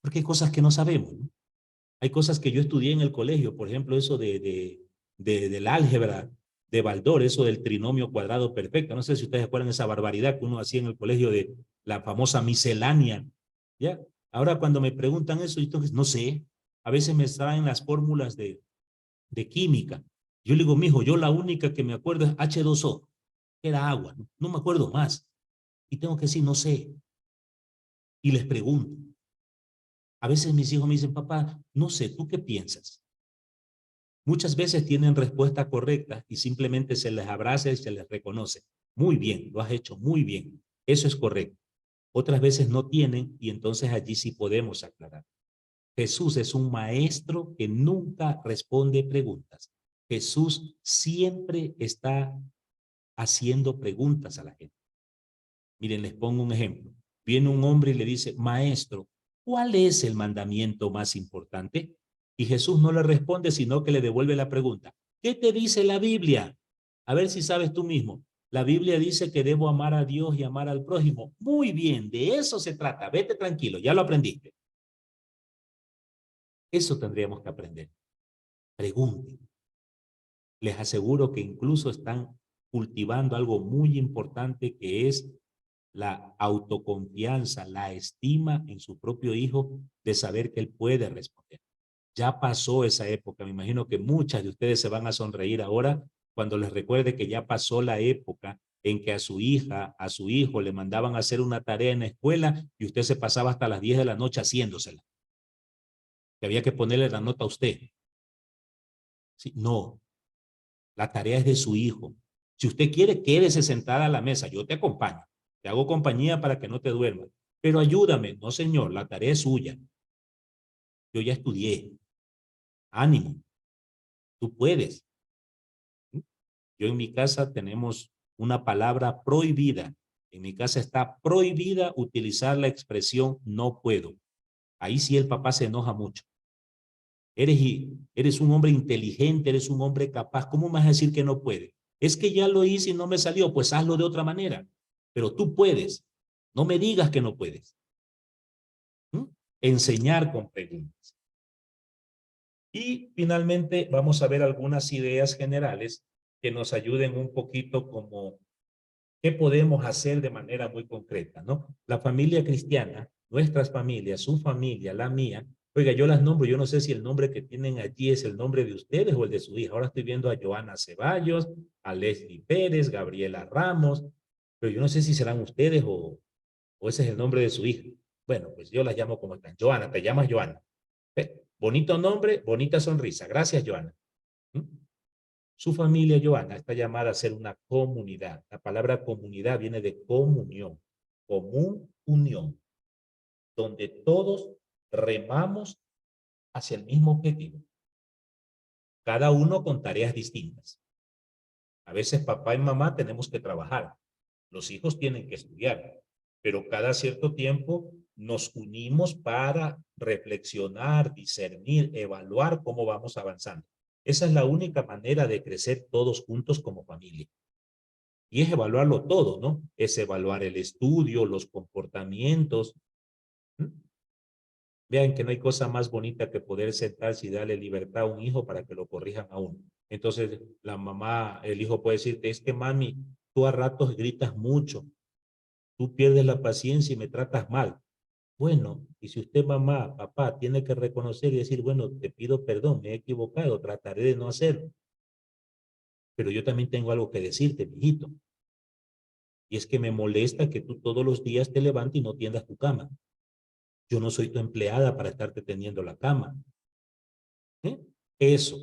Porque hay cosas que no sabemos, ¿no? Hay cosas que yo estudié en el colegio, por ejemplo, eso del álgebra de Baldor, eso del trinomio cuadrado perfecto. No sé si ustedes acuerdan esa barbaridad que uno hacía en el colegio de la famosa miscelánea. ¿Ya? Ahora cuando me preguntan eso, yo no sé. A veces me traen las fórmulas de química. Yo le digo, mijo, yo la única que me acuerdo es H2O, que era agua, no me acuerdo más. Y tengo que decir, no sé. Y les pregunto. A veces mis hijos me dicen, papá, no sé, ¿tú qué piensas? Muchas veces tienen respuesta correcta y simplemente se les abraza y se les reconoce. Muy bien, lo has hecho muy bien. Eso es correcto. Otras veces no tienen y entonces allí sí podemos aclarar. Jesús es un maestro que nunca responde preguntas. Jesús siempre está haciendo preguntas a la gente. Miren, les pongo un ejemplo. Viene un hombre y le dice, maestro, ¿cuál es el mandamiento más importante? Y Jesús no le responde, sino que le devuelve la pregunta. ¿Qué te dice la Biblia? A ver si sabes tú mismo. La Biblia dice que debo amar a Dios y amar al prójimo. Muy bien, de eso se trata. Vete tranquilo, ya lo aprendiste. Eso tendríamos que aprender. Pregunten. Les aseguro que incluso están cultivando algo muy importante que es la autoconfianza, la estima en su propio hijo de saber que él puede responder. Ya pasó esa época. Me imagino que muchas de ustedes se van a sonreír ahora cuando les recuerde que ya pasó la época en que a su hija, a su hijo le mandaban a hacer una tarea en la escuela y usted se pasaba hasta las 10 de la noche haciéndosela. Que había que ponerle la nota a usted. Sí, no, la tarea es de su hijo. Si usted quiere, quédese sentada a la mesa. Yo te acompaño. Te hago compañía para que no te duermas. Pero ayúdame. No, señor, la tarea es suya. Yo ya estudié. Ánimo. Tú puedes. Yo en mi casa tenemos una palabra prohibida. En mi casa está prohibida utilizar la expresión no puedo. Ahí sí el papá se enoja mucho. Eres un hombre inteligente, eres un hombre capaz. ¿Cómo me vas a decir que no puede? Es que ya lo hice y no me salió. Pues hazlo de otra manera. Pero tú puedes. No me digas que no puedes. ¿Mm? Enseñar con preguntas. Y finalmente vamos a ver algunas ideas generales que nos ayuden un poquito como qué podemos hacer de manera muy concreta, ¿no? La familia cristiana, nuestras familias, su familia, la mía, oiga, yo las nombro, yo no sé si el nombre que tienen allí es el nombre de ustedes o el de su hija. Ahora estoy viendo a Joana Ceballos, a Leslie Pérez, Gabriela Ramos, pero yo no sé si serán ustedes o ese es el nombre de su hija. Bueno, pues yo las llamo como están. Joana, te llamas Joana. Bonito nombre, bonita sonrisa. Gracias, Joana. ¿Mm? Su familia, Joana, está llamada a ser una comunidad. La palabra comunidad viene de comunión, común unión, donde todos remamos hacia el mismo objetivo, cada uno con tareas distintas. A veces papá y mamá tenemos que trabajar, los hijos tienen que estudiar, pero cada cierto tiempo nos unimos para reflexionar, discernir, evaluar cómo vamos avanzando. Esa es la única manera de crecer todos juntos como familia. Y es evaluarlo todo, ¿no? Es evaluar el estudio, los comportamientos. ¿Mm? Vean que no hay cosa más bonita que poder sentarse y darle libertad a un hijo para que lo corrijan a uno. Entonces, la mamá, el hijo puede decirte, es que mami, tú a ratos gritas mucho, tú pierdes la paciencia y me tratas mal. Bueno, y si usted, mamá, papá, tiene que reconocer y decir, bueno, te pido perdón, me he equivocado, trataré de no hacerlo. Pero yo también tengo algo que decirte, mijito. Y es que me molesta que tú todos los días te levantes y no tiendas tu cama. Yo no soy tu empleada para estarte tendiendo la cama. ¿Eh? Eso,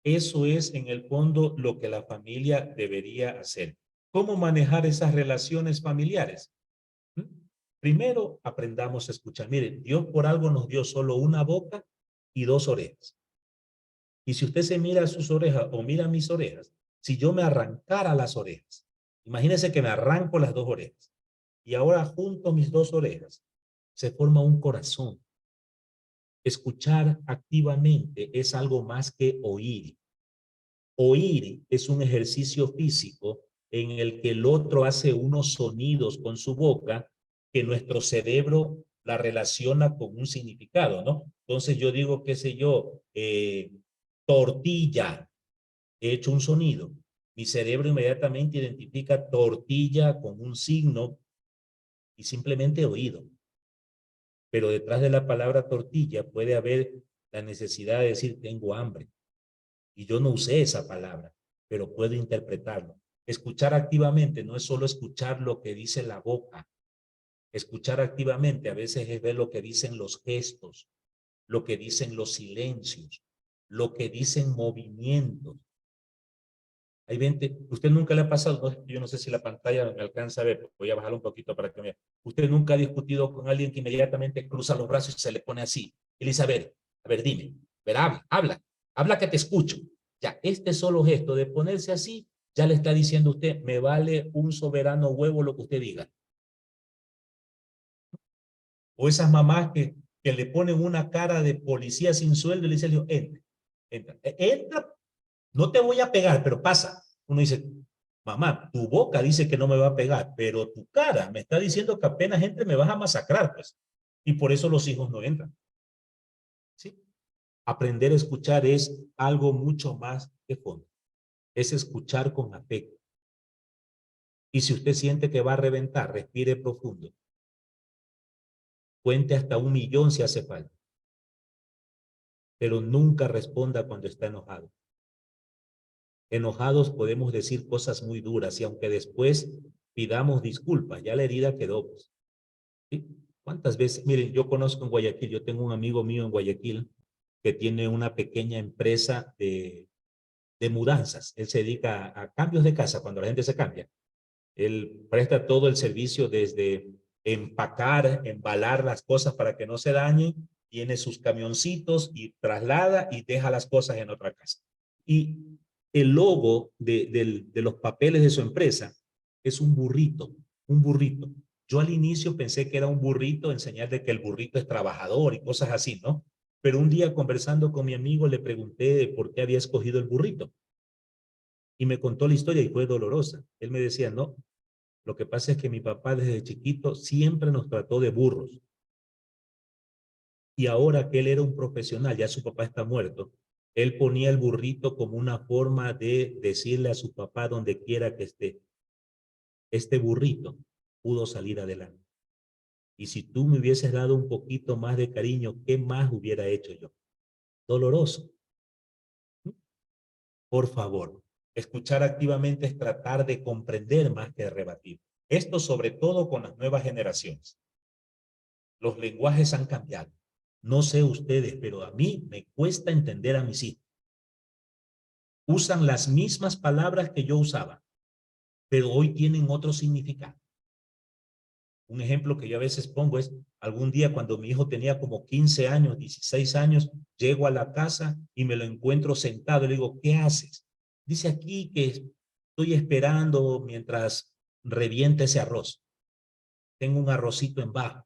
eso es en el fondo lo que la familia debería hacer. ¿Cómo manejar esas relaciones familiares? ¿Mm? Primero, aprendamos a escuchar. Miren, Dios por algo nos dio solo una boca y dos orejas. Y si usted se mira a sus orejas o mira a mis orejas, si yo me arrancara las orejas, imagínese que me arranco las dos orejas y ahora junto mis dos orejas se forma un corazón. Escuchar activamente es algo más que oír. Oír es un ejercicio físico en el que el otro hace unos sonidos con su boca que nuestro cerebro la relaciona con un significado, ¿no? Entonces yo digo, qué sé yo, tortilla, he hecho un sonido. Mi cerebro inmediatamente identifica tortilla con un signo y simplemente oído. Pero detrás de la palabra tortilla puede haber la necesidad de decir tengo hambre. Y yo no usé esa palabra, pero puedo interpretarlo. Escuchar activamente no es solo escuchar lo que dice la boca. Escuchar activamente a veces es ver lo que dicen los gestos, lo que dicen los silencios, lo que dicen movimientos. Hay 20, usted nunca le ha pasado, ¿no? Yo no sé si la pantalla me alcanza a ver, voy a bajar un poquito para que vea. Usted nunca ha discutido con alguien que inmediatamente cruza los brazos y se le pone así. Y le dice, a ver, dime, habla que te escucho. Ya, este solo gesto de ponerse así, ya le está diciendo a usted, me vale un soberano huevo lo que usted diga. O esas mamás que le ponen una cara de policía sin sueldo y le dicen, entra, entra, entra, no te voy a pegar, pero pasa. Uno dice, mamá, tu boca dice que no me va a pegar, pero tu cara me está diciendo que apenas entre me vas a masacrar, pues. Y por eso los hijos no entran. ¿Sí? Aprender a escuchar es algo mucho más de fondo. Es escuchar con afecto. Y si usted siente que va a reventar, respire profundo. Cuente hasta 1.000.000 si hace falta. Pero nunca responda cuando está enojado. Enojados podemos decir cosas muy duras y aunque después pidamos disculpas, ya la herida quedó. Pues. ¿Sí? ¿Cuántas veces? Miren, yo conozco en Guayaquil, yo tengo un amigo mío en Guayaquil que tiene una pequeña empresa de mudanzas. Él se dedica a cambios de casa cuando la gente se cambia. Él presta todo el servicio desde empacar, embalar las cosas para que no se dañen, tiene sus camioncitos y traslada y deja las cosas en otra casa. Y el logo de los papeles de su empresa es un burrito, un burrito. Yo al inicio pensé que era un burrito en señal de que el burrito es trabajador y cosas así, ¿no? Pero un día conversando con mi amigo le pregunté de por qué había escogido el burrito y me contó la historia y fue dolorosa. Él me decía, no, lo que pasa es que mi papá desde chiquito siempre nos trató de burros. Y ahora que él era un profesional, ya su papá está muerto, él ponía el burrito como una forma de decirle a su papá donde quiera que esté, este burrito pudo salir adelante. Y si tú me hubieses dado un poquito más de cariño, ¿qué más hubiera hecho yo? Doloroso. Por favor, escuchar activamente es tratar de comprender más que de rebatir. Esto sobre todo con las nuevas generaciones. Los lenguajes han cambiado. No sé ustedes, pero a mí me cuesta entender a mis hijos. Usan las mismas palabras que yo usaba, pero hoy tienen otro significado. Un ejemplo que yo a veces pongo es, algún día cuando mi hijo tenía como 15 años, 16 años, llego a la casa y me lo encuentro sentado y le digo, ¿qué haces? Dice aquí que estoy esperando mientras reviente ese arroz. Tengo un arrocito en bajo.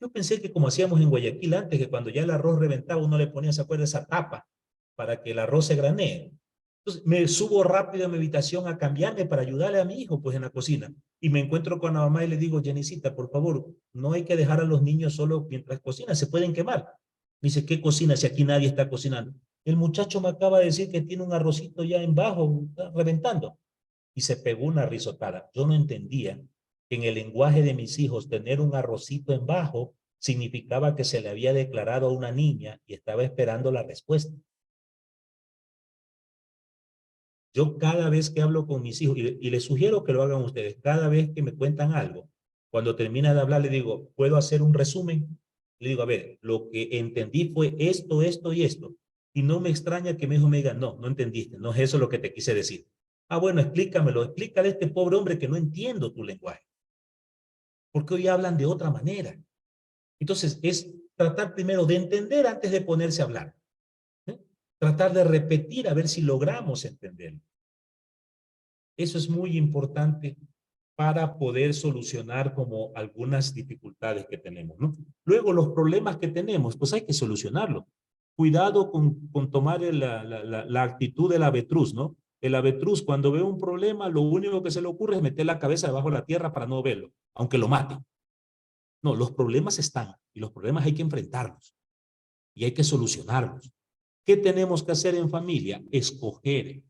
Yo pensé que como hacíamos en Guayaquil antes, que cuando ya el arroz reventaba, uno le ponía, ¿se acuerda? Esa tapa para que el arroz se granee. Entonces me subo rápido a mi habitación a cambiarme para ayudarle a mi hijo, pues en la cocina. Y me encuentro con la mamá y le digo, Jenicita, por favor, no hay que dejar a los niños solo mientras cocinan, se pueden quemar. Me dice, ¿qué cocina si aquí nadie está cocinando? El muchacho me acaba de decir que tiene un arrocito ya en bajo, reventando. Y se pegó una risotada. Yo no entendía que en el lenguaje de mis hijos tener un arrocito en bajo significaba que se le había declarado a una niña y estaba esperando la respuesta. Yo cada vez que hablo con mis hijos, y les sugiero que lo hagan ustedes, cada vez que me cuentan algo, cuando termina de hablar, le digo, ¿puedo hacer un resumen? Le digo, a ver, lo que entendí fue esto, esto y esto. Y no me extraña que mi hijo me diga, no, no entendiste, no es eso lo que te quise decir. Ah, bueno, explícamelo, explícale a este pobre hombre que no entiendo tu lenguaje. Porque hoy hablan de otra manera. Entonces, es tratar primero de entender antes de ponerse a hablar. ¿Eh? Tratar de repetir a ver si logramos entenderlo. Eso es muy importante para poder solucionar como algunas dificultades que tenemos, ¿no? Luego, los problemas que tenemos, pues hay que solucionarlo. Cuidado con tomar la actitud del avetruz, ¿no? El avetruz, cuando ve un problema, lo único que se le ocurre es meter la cabeza debajo de la tierra para no verlo, aunque lo mate. No, los problemas están y los problemas hay que enfrentarlos y hay que solucionarlos. ¿Qué tenemos que hacer en familia? Escoger,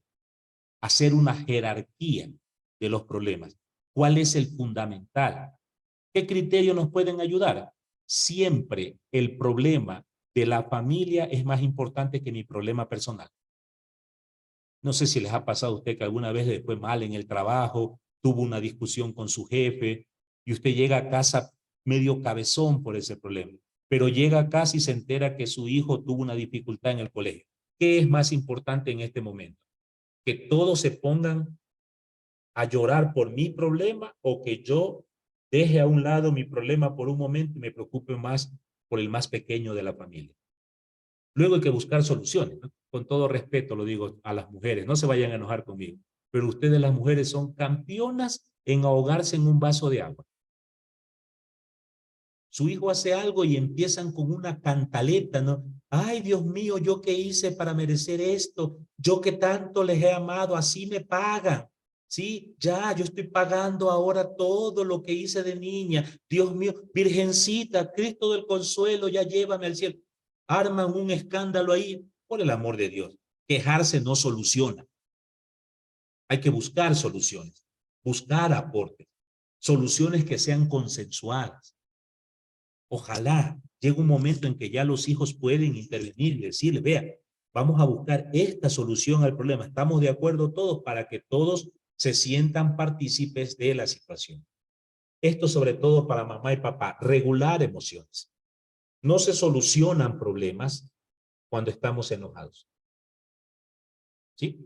hacer una jerarquía de los problemas. ¿Cuál es el fundamental? ¿Qué criterios nos pueden ayudar? Siempre el problema de la familia es más importante que mi problema personal. No sé si les ha pasado a usted que alguna vez le fue mal en el trabajo, tuvo una discusión con su jefe y usted llega a casa medio cabezón por ese problema, pero llega a casa y se entera que su hijo tuvo una dificultad en el colegio. ¿Qué es más importante en este momento? ¿Que todos se pongan a llorar por mi problema o que yo deje a un lado mi problema por un momento y me preocupe más por el más pequeño de la familia? Luego hay que buscar soluciones, ¿no? Con todo respeto lo digo a las mujeres, no se vayan a enojar conmigo, pero ustedes las mujeres son campeonas en ahogarse en un vaso de agua. Su hijo hace algo y empiezan con una cantaleta, ¿no? Ay, Dios mío, ¿yo qué hice para merecer esto? Yo que tanto les he amado, así me pagan. Sí, ya, yo estoy pagando ahora todo lo que hice de niña. Dios mío, Virgencita, Cristo del Consuelo, ya llévame al cielo. Arman un escándalo ahí, por el amor de Dios. Quejarse no soluciona. Hay que buscar soluciones, buscar aportes, soluciones que sean consensuadas. Ojalá llegue un momento en que ya los hijos pueden intervenir y decirle, vea, vamos a buscar esta solución al problema. Estamos de acuerdo todos para que todos se sientan partícipes de la situación. Esto sobre todo para mamá y papá, regular emociones. No se solucionan problemas cuando estamos enojados. ¿Sí?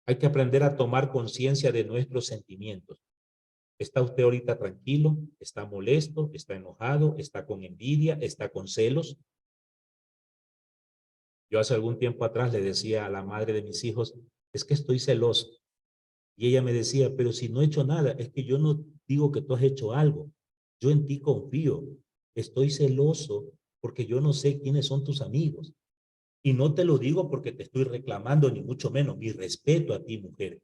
Hay que aprender a tomar conciencia de nuestros sentimientos. ¿Está usted ahorita tranquilo? ¿Está molesto? ¿Está enojado? ¿Está con envidia? ¿Está con celos? Yo hace algún tiempo atrás le decía a la madre de mis hijos, es que estoy celoso. Y ella me decía, pero si no he hecho nada, es que yo no digo que tú has hecho algo. Yo en ti confío. Estoy celoso porque yo no sé quiénes son tus amigos. Y no te lo digo porque te estoy reclamando, ni mucho menos. Mi respeto a ti, mujer.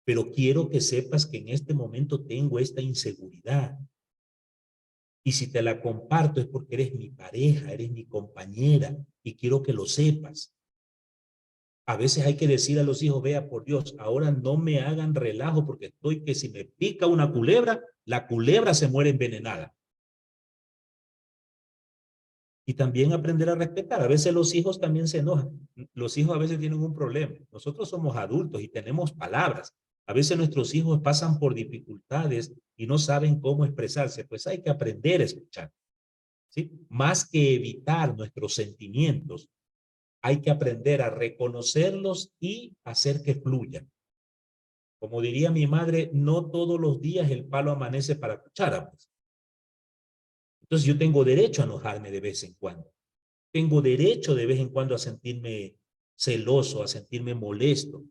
Pero quiero que sepas que en este momento tengo esta inseguridad. Y si te la comparto es porque eres mi pareja, eres mi compañera y quiero que lo sepas. A veces hay que decir a los hijos, vea, por Dios, ahora no me hagan relajo porque estoy que si me pica una culebra, la culebra se muere envenenada. Y también aprender a respetar. A veces los hijos también se enojan. Los hijos a veces tienen un problema. Nosotros somos adultos y tenemos palabras. A veces nuestros hijos pasan por dificultades y no saben cómo expresarse. Pues hay que aprender a escuchar. ¿Sí? Más que evitar nuestros sentimientos, hay que aprender a reconocerlos y hacer que fluyan. Como diría mi madre, no todos los días el palo amanece para cuchara. Pues. Entonces yo tengo derecho a enojarme de vez en cuando. Tengo derecho de vez en cuando a sentirme celoso, a sentirme molesto.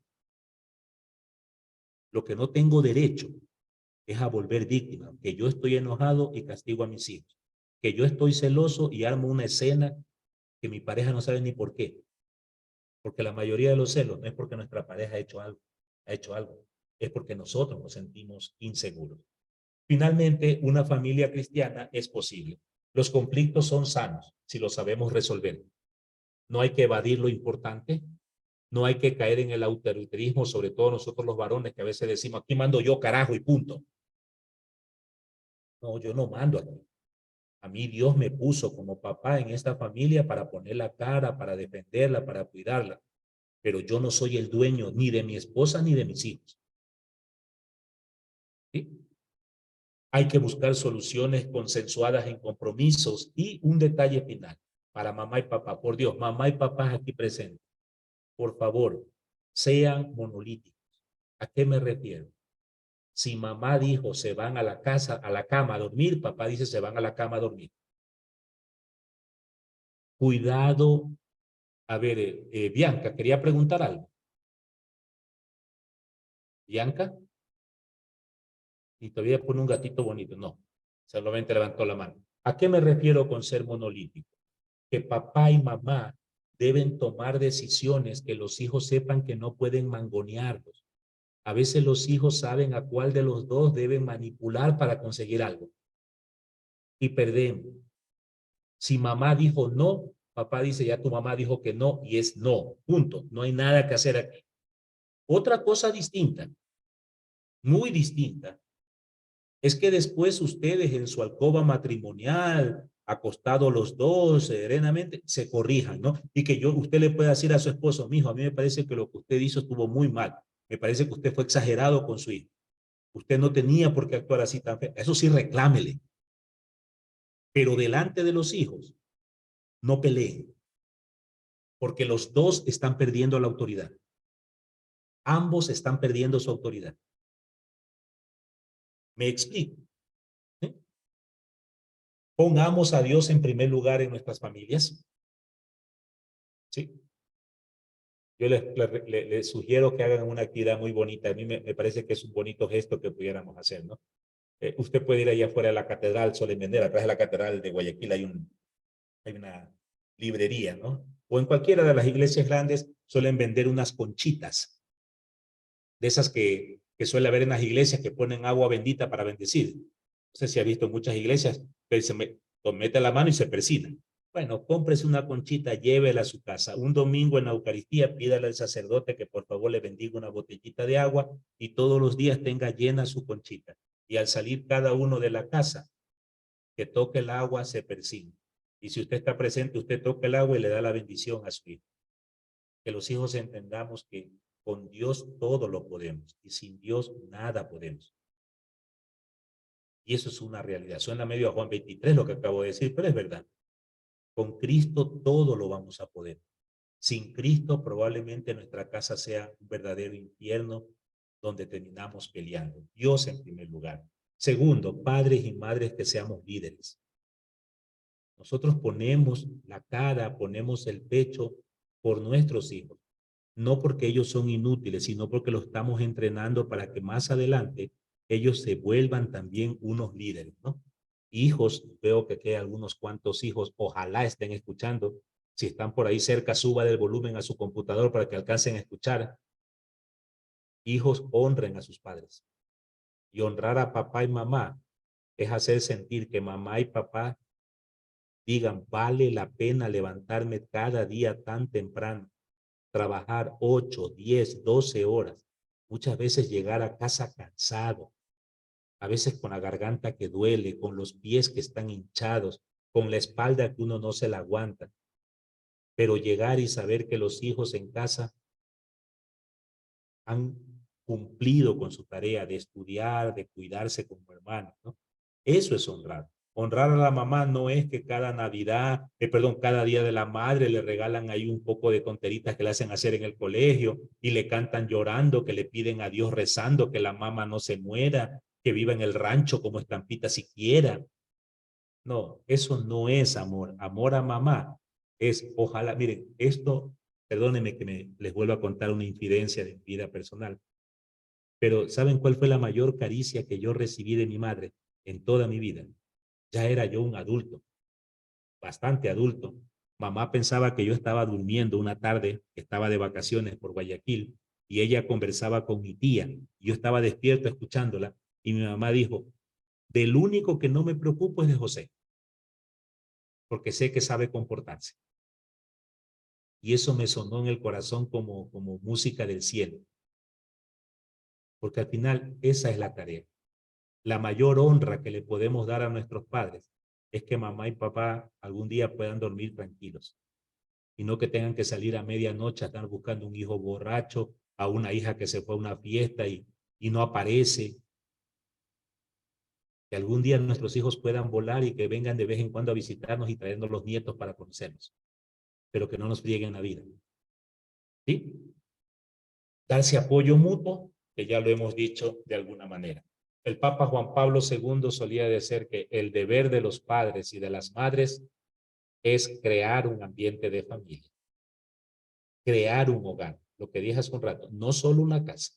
Lo que no tengo derecho es a volver víctima, que yo estoy enojado y castigo a mis hijos, que yo estoy celoso y armo una escena que mi pareja no sabe ni por qué. Porque la mayoría de los celos no es porque nuestra pareja ha hecho algo, es porque nosotros nos sentimos inseguros. Finalmente, una familia cristiana es posible. Los conflictos son sanos si los sabemos resolver. No hay que evadir lo importante, no hay que caer en el autoritarismo, sobre todo nosotros los varones que a veces decimos, aquí mando yo carajo y punto. No, yo no mando aquí. A mí Dios me puso como papá en esta familia para poner la cara, para defenderla, para cuidarla. Pero yo no soy el dueño ni de mi esposa ni de mis hijos. ¿Sí? Hay que buscar soluciones consensuadas en compromisos y un detalle final para mamá y papá. Por Dios, mamá y papá aquí presentes. Por favor, sean monolíticos. ¿A qué me refiero? Si mamá dijo se van a la casa, a la cama a dormir, papá dice se van a la cama a dormir. Cuidado. A ver, Bianca, quería preguntar algo. Bianca, y todavía pone un gatito bonito. No, solamente levantó la mano. ¿A qué me refiero con ser monolítico? Que papá y mamá deben tomar decisiones que los hijos sepan que no pueden mangonearlos. A veces los hijos saben a cuál de los dos deben manipular para conseguir algo. Y perdemos. Si mamá dijo no, papá dice ya tu mamá dijo que no y es no. Punto. No hay nada que hacer aquí. Otra cosa distinta, muy distinta, es que después ustedes en su alcoba matrimonial, acostados los dos serenamente, se corrijan, ¿no? Y que usted le pueda decir a su esposo, mijo, a mí me parece que lo que usted hizo estuvo muy mal. Me parece que usted fue exagerado con su hijo. Usted no tenía por qué actuar así tan feo. Eso sí, reclámele. Pero delante de los hijos, no peleen, porque los dos están perdiendo la autoridad. Ambos están perdiendo su autoridad. ¿Me explico? ¿Sí? Pongamos a Dios en primer lugar en nuestras familias. ¿Sí? Yo les sugiero que hagan una actividad muy bonita. A mí me parece que es un bonito gesto que pudiéramos hacer, ¿no? Usted puede ir allá afuera de la catedral, suelen vender, atrás de la catedral de Guayaquil hay una librería, ¿no? O en cualquiera de las iglesias grandes suelen vender unas conchitas, de esas que suele haber en las iglesias que ponen agua bendita para bendecir. No sé si ha visto en muchas iglesias, que mete la mano y se persina. Bueno, cómprese una conchita, llévela a su casa. Un domingo en la Eucaristía, pídale al sacerdote que por favor le bendiga una botellita de agua y todos los días tenga llena su conchita. Y al salir cada uno de la casa, que toque el agua, se persina. Y si usted está presente, usted toca el agua y le da la bendición a su hijo. Que los hijos entendamos que con Dios todo lo podemos y sin Dios nada podemos. Y eso es una realidad. Suena medio a Juan 23 lo que acabo de decir, pero es verdad. Con Cristo todo lo vamos a poder. Sin Cristo probablemente nuestra casa sea un verdadero infierno donde terminamos peleando. Dios en primer lugar. Segundo, padres y madres que seamos líderes. Nosotros ponemos la cara, ponemos el pecho por nuestros hijos. No porque ellos son inútiles, sino porque los estamos entrenando para que más adelante ellos se vuelvan también unos líderes, ¿no? Hijos, veo que hay algunos cuantos hijos, ojalá estén escuchando. Si están por ahí cerca, suba el volumen a su computador para que alcancen a escuchar. Hijos, honren a sus padres. Y honrar a papá y mamá es hacer sentir que mamá y papá digan, vale la pena levantarme cada día tan temprano, trabajar 8, 10, 12 horas, muchas veces llegar a casa cansado, a veces con la garganta que duele, con los pies que están hinchados, con la espalda que uno no se la aguanta, pero llegar y saber que los hijos en casa han cumplido con su tarea de estudiar, de cuidarse como hermanos, ¿no? Eso es honrar. Honrar a la mamá no es que cada Navidad, cada Día de la Madre le regalan ahí un poco de tonteritas que le hacen hacer en el colegio y le cantan llorando, que le piden a Dios rezando que la mamá no se muera, que viva en el rancho como Estampita siquiera. No, eso no es amor. Amor a mamá es, ojalá, miren, esto, perdónenme que les vuelva a contar una infidencia de vida personal, pero ¿saben cuál fue la mayor caricia que yo recibí de mi madre en toda mi vida? Ya era yo un adulto, bastante adulto. Mamá pensaba que yo estaba durmiendo una tarde, estaba de vacaciones por Guayaquil, y ella conversaba con mi tía. Yo estaba despierto escuchándola, y mi mamá dijo, del único que no me preocupo es de José, porque sé que sabe comportarse. Y eso me sonó en el corazón como música del cielo. Porque al final esa es la tarea. La mayor honra que le podemos dar a nuestros padres es que mamá y papá algún día puedan dormir tranquilos y no que tengan que salir a medianoche a estar buscando un hijo borracho, a una hija que se fue a una fiesta y no aparece. Que algún día nuestros hijos puedan volar y que vengan de vez en cuando a visitarnos y traernos los nietos para conocernos, pero que no nos frieguen la vida. ¿Sí? Darse apoyo mutuo, que ya lo hemos dicho de alguna manera. El Papa Juan Pablo II solía decir que el deber de los padres y de las madres es crear un ambiente de familia, crear un hogar, lo que dije hace un rato, no solo una casa.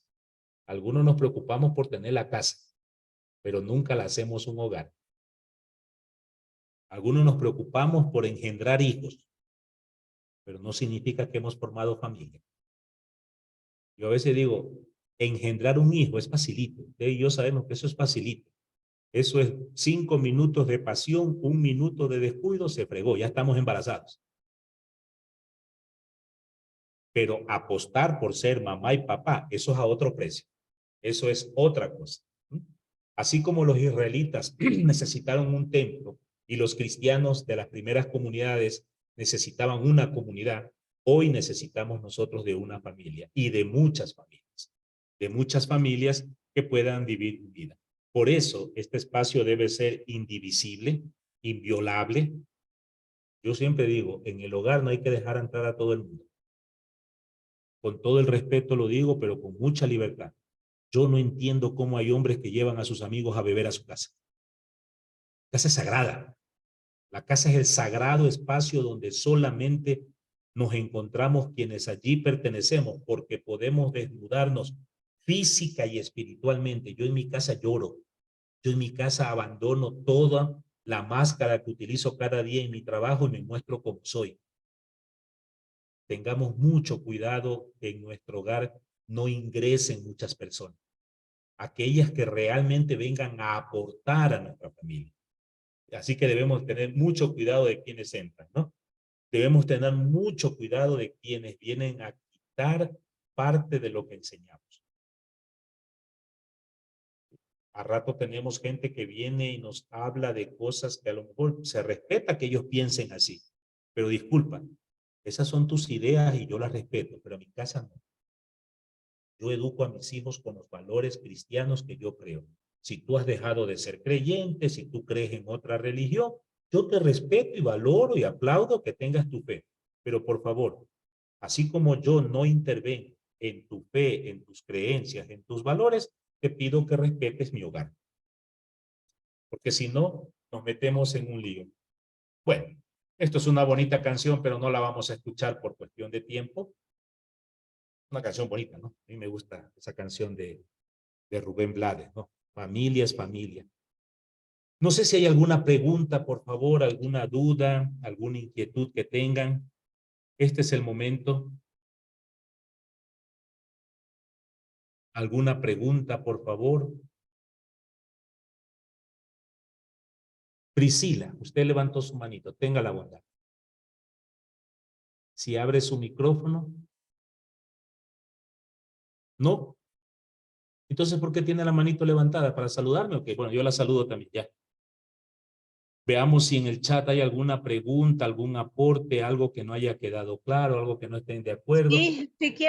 Algunos nos preocupamos por tener la casa, pero nunca la hacemos un hogar. Algunos nos preocupamos por engendrar hijos, pero no significa que hemos formado familia. Yo a veces digo, engendrar un hijo es facilito. Usted y yo sabemos que eso es facilito. Eso es 5 minutos de pasión, 1 minuto de descuido, se fregó, ya estamos embarazados. Pero apostar por ser mamá y papá, eso es a otro precio. Eso es otra cosa. Así como los israelitas necesitaron un templo y los cristianos de las primeras comunidades necesitaban una comunidad, hoy necesitamos nosotros de una familia y de muchas familias que puedan vivir vida. Por eso este espacio debe ser indivisible, inviolable. Yo siempre digo, en el hogar no hay que dejar entrar a todo el mundo. Con todo el respeto lo digo, pero con mucha libertad. Yo no entiendo cómo hay hombres que llevan a sus amigos a beber a su casa. La casa es sagrada. La casa es el sagrado espacio donde solamente nos encontramos quienes allí pertenecemos, porque podemos desnudarnos física y espiritualmente. Yo en mi casa lloro. Yo en mi casa abandono toda la máscara que utilizo cada día en mi trabajo y me muestro como soy. Tengamos mucho cuidado que en nuestro hogar no ingresen muchas personas. Aquellas que realmente vengan a aportar a nuestra familia. Así que debemos tener mucho cuidado de quienes entran, ¿no? Debemos tener mucho cuidado de quienes vienen a quitar parte de lo que enseñamos. A rato tenemos gente que viene y nos habla de cosas que a lo mejor se respeta que ellos piensen así, pero disculpa, esas son tus ideas y yo las respeto, pero en mi casa no. Yo educo a mis hijos con los valores cristianos que yo creo. Si tú has dejado de ser creyente, si tú crees en otra religión, yo te respeto y valoro y aplaudo que tengas tu fe. Pero por favor, así como yo no intervengo en tu fe, en tus creencias, en tus valores, te pido que respetes mi hogar. Porque si no, nos metemos en un lío. Bueno, esto es una bonita canción, pero no la vamos a escuchar por cuestión de tiempo. Una canción bonita, ¿no? A mí me gusta esa canción de Rubén Blades, ¿no? Familia es familia. No sé si hay alguna pregunta, por favor, alguna duda, alguna inquietud que tengan. Este es el momento. ¿Alguna pregunta, por favor? Priscila, usted levantó su manito. Tenga la bondad. Si abre su micrófono. ¿No? Entonces, ¿por qué tiene la manito levantada? ¿Para saludarme? Ok, bueno, yo la saludo también, ya. Veamos si en el chat hay alguna pregunta, algún aporte, algo que no haya quedado claro, algo que no estén de acuerdo. Sí, si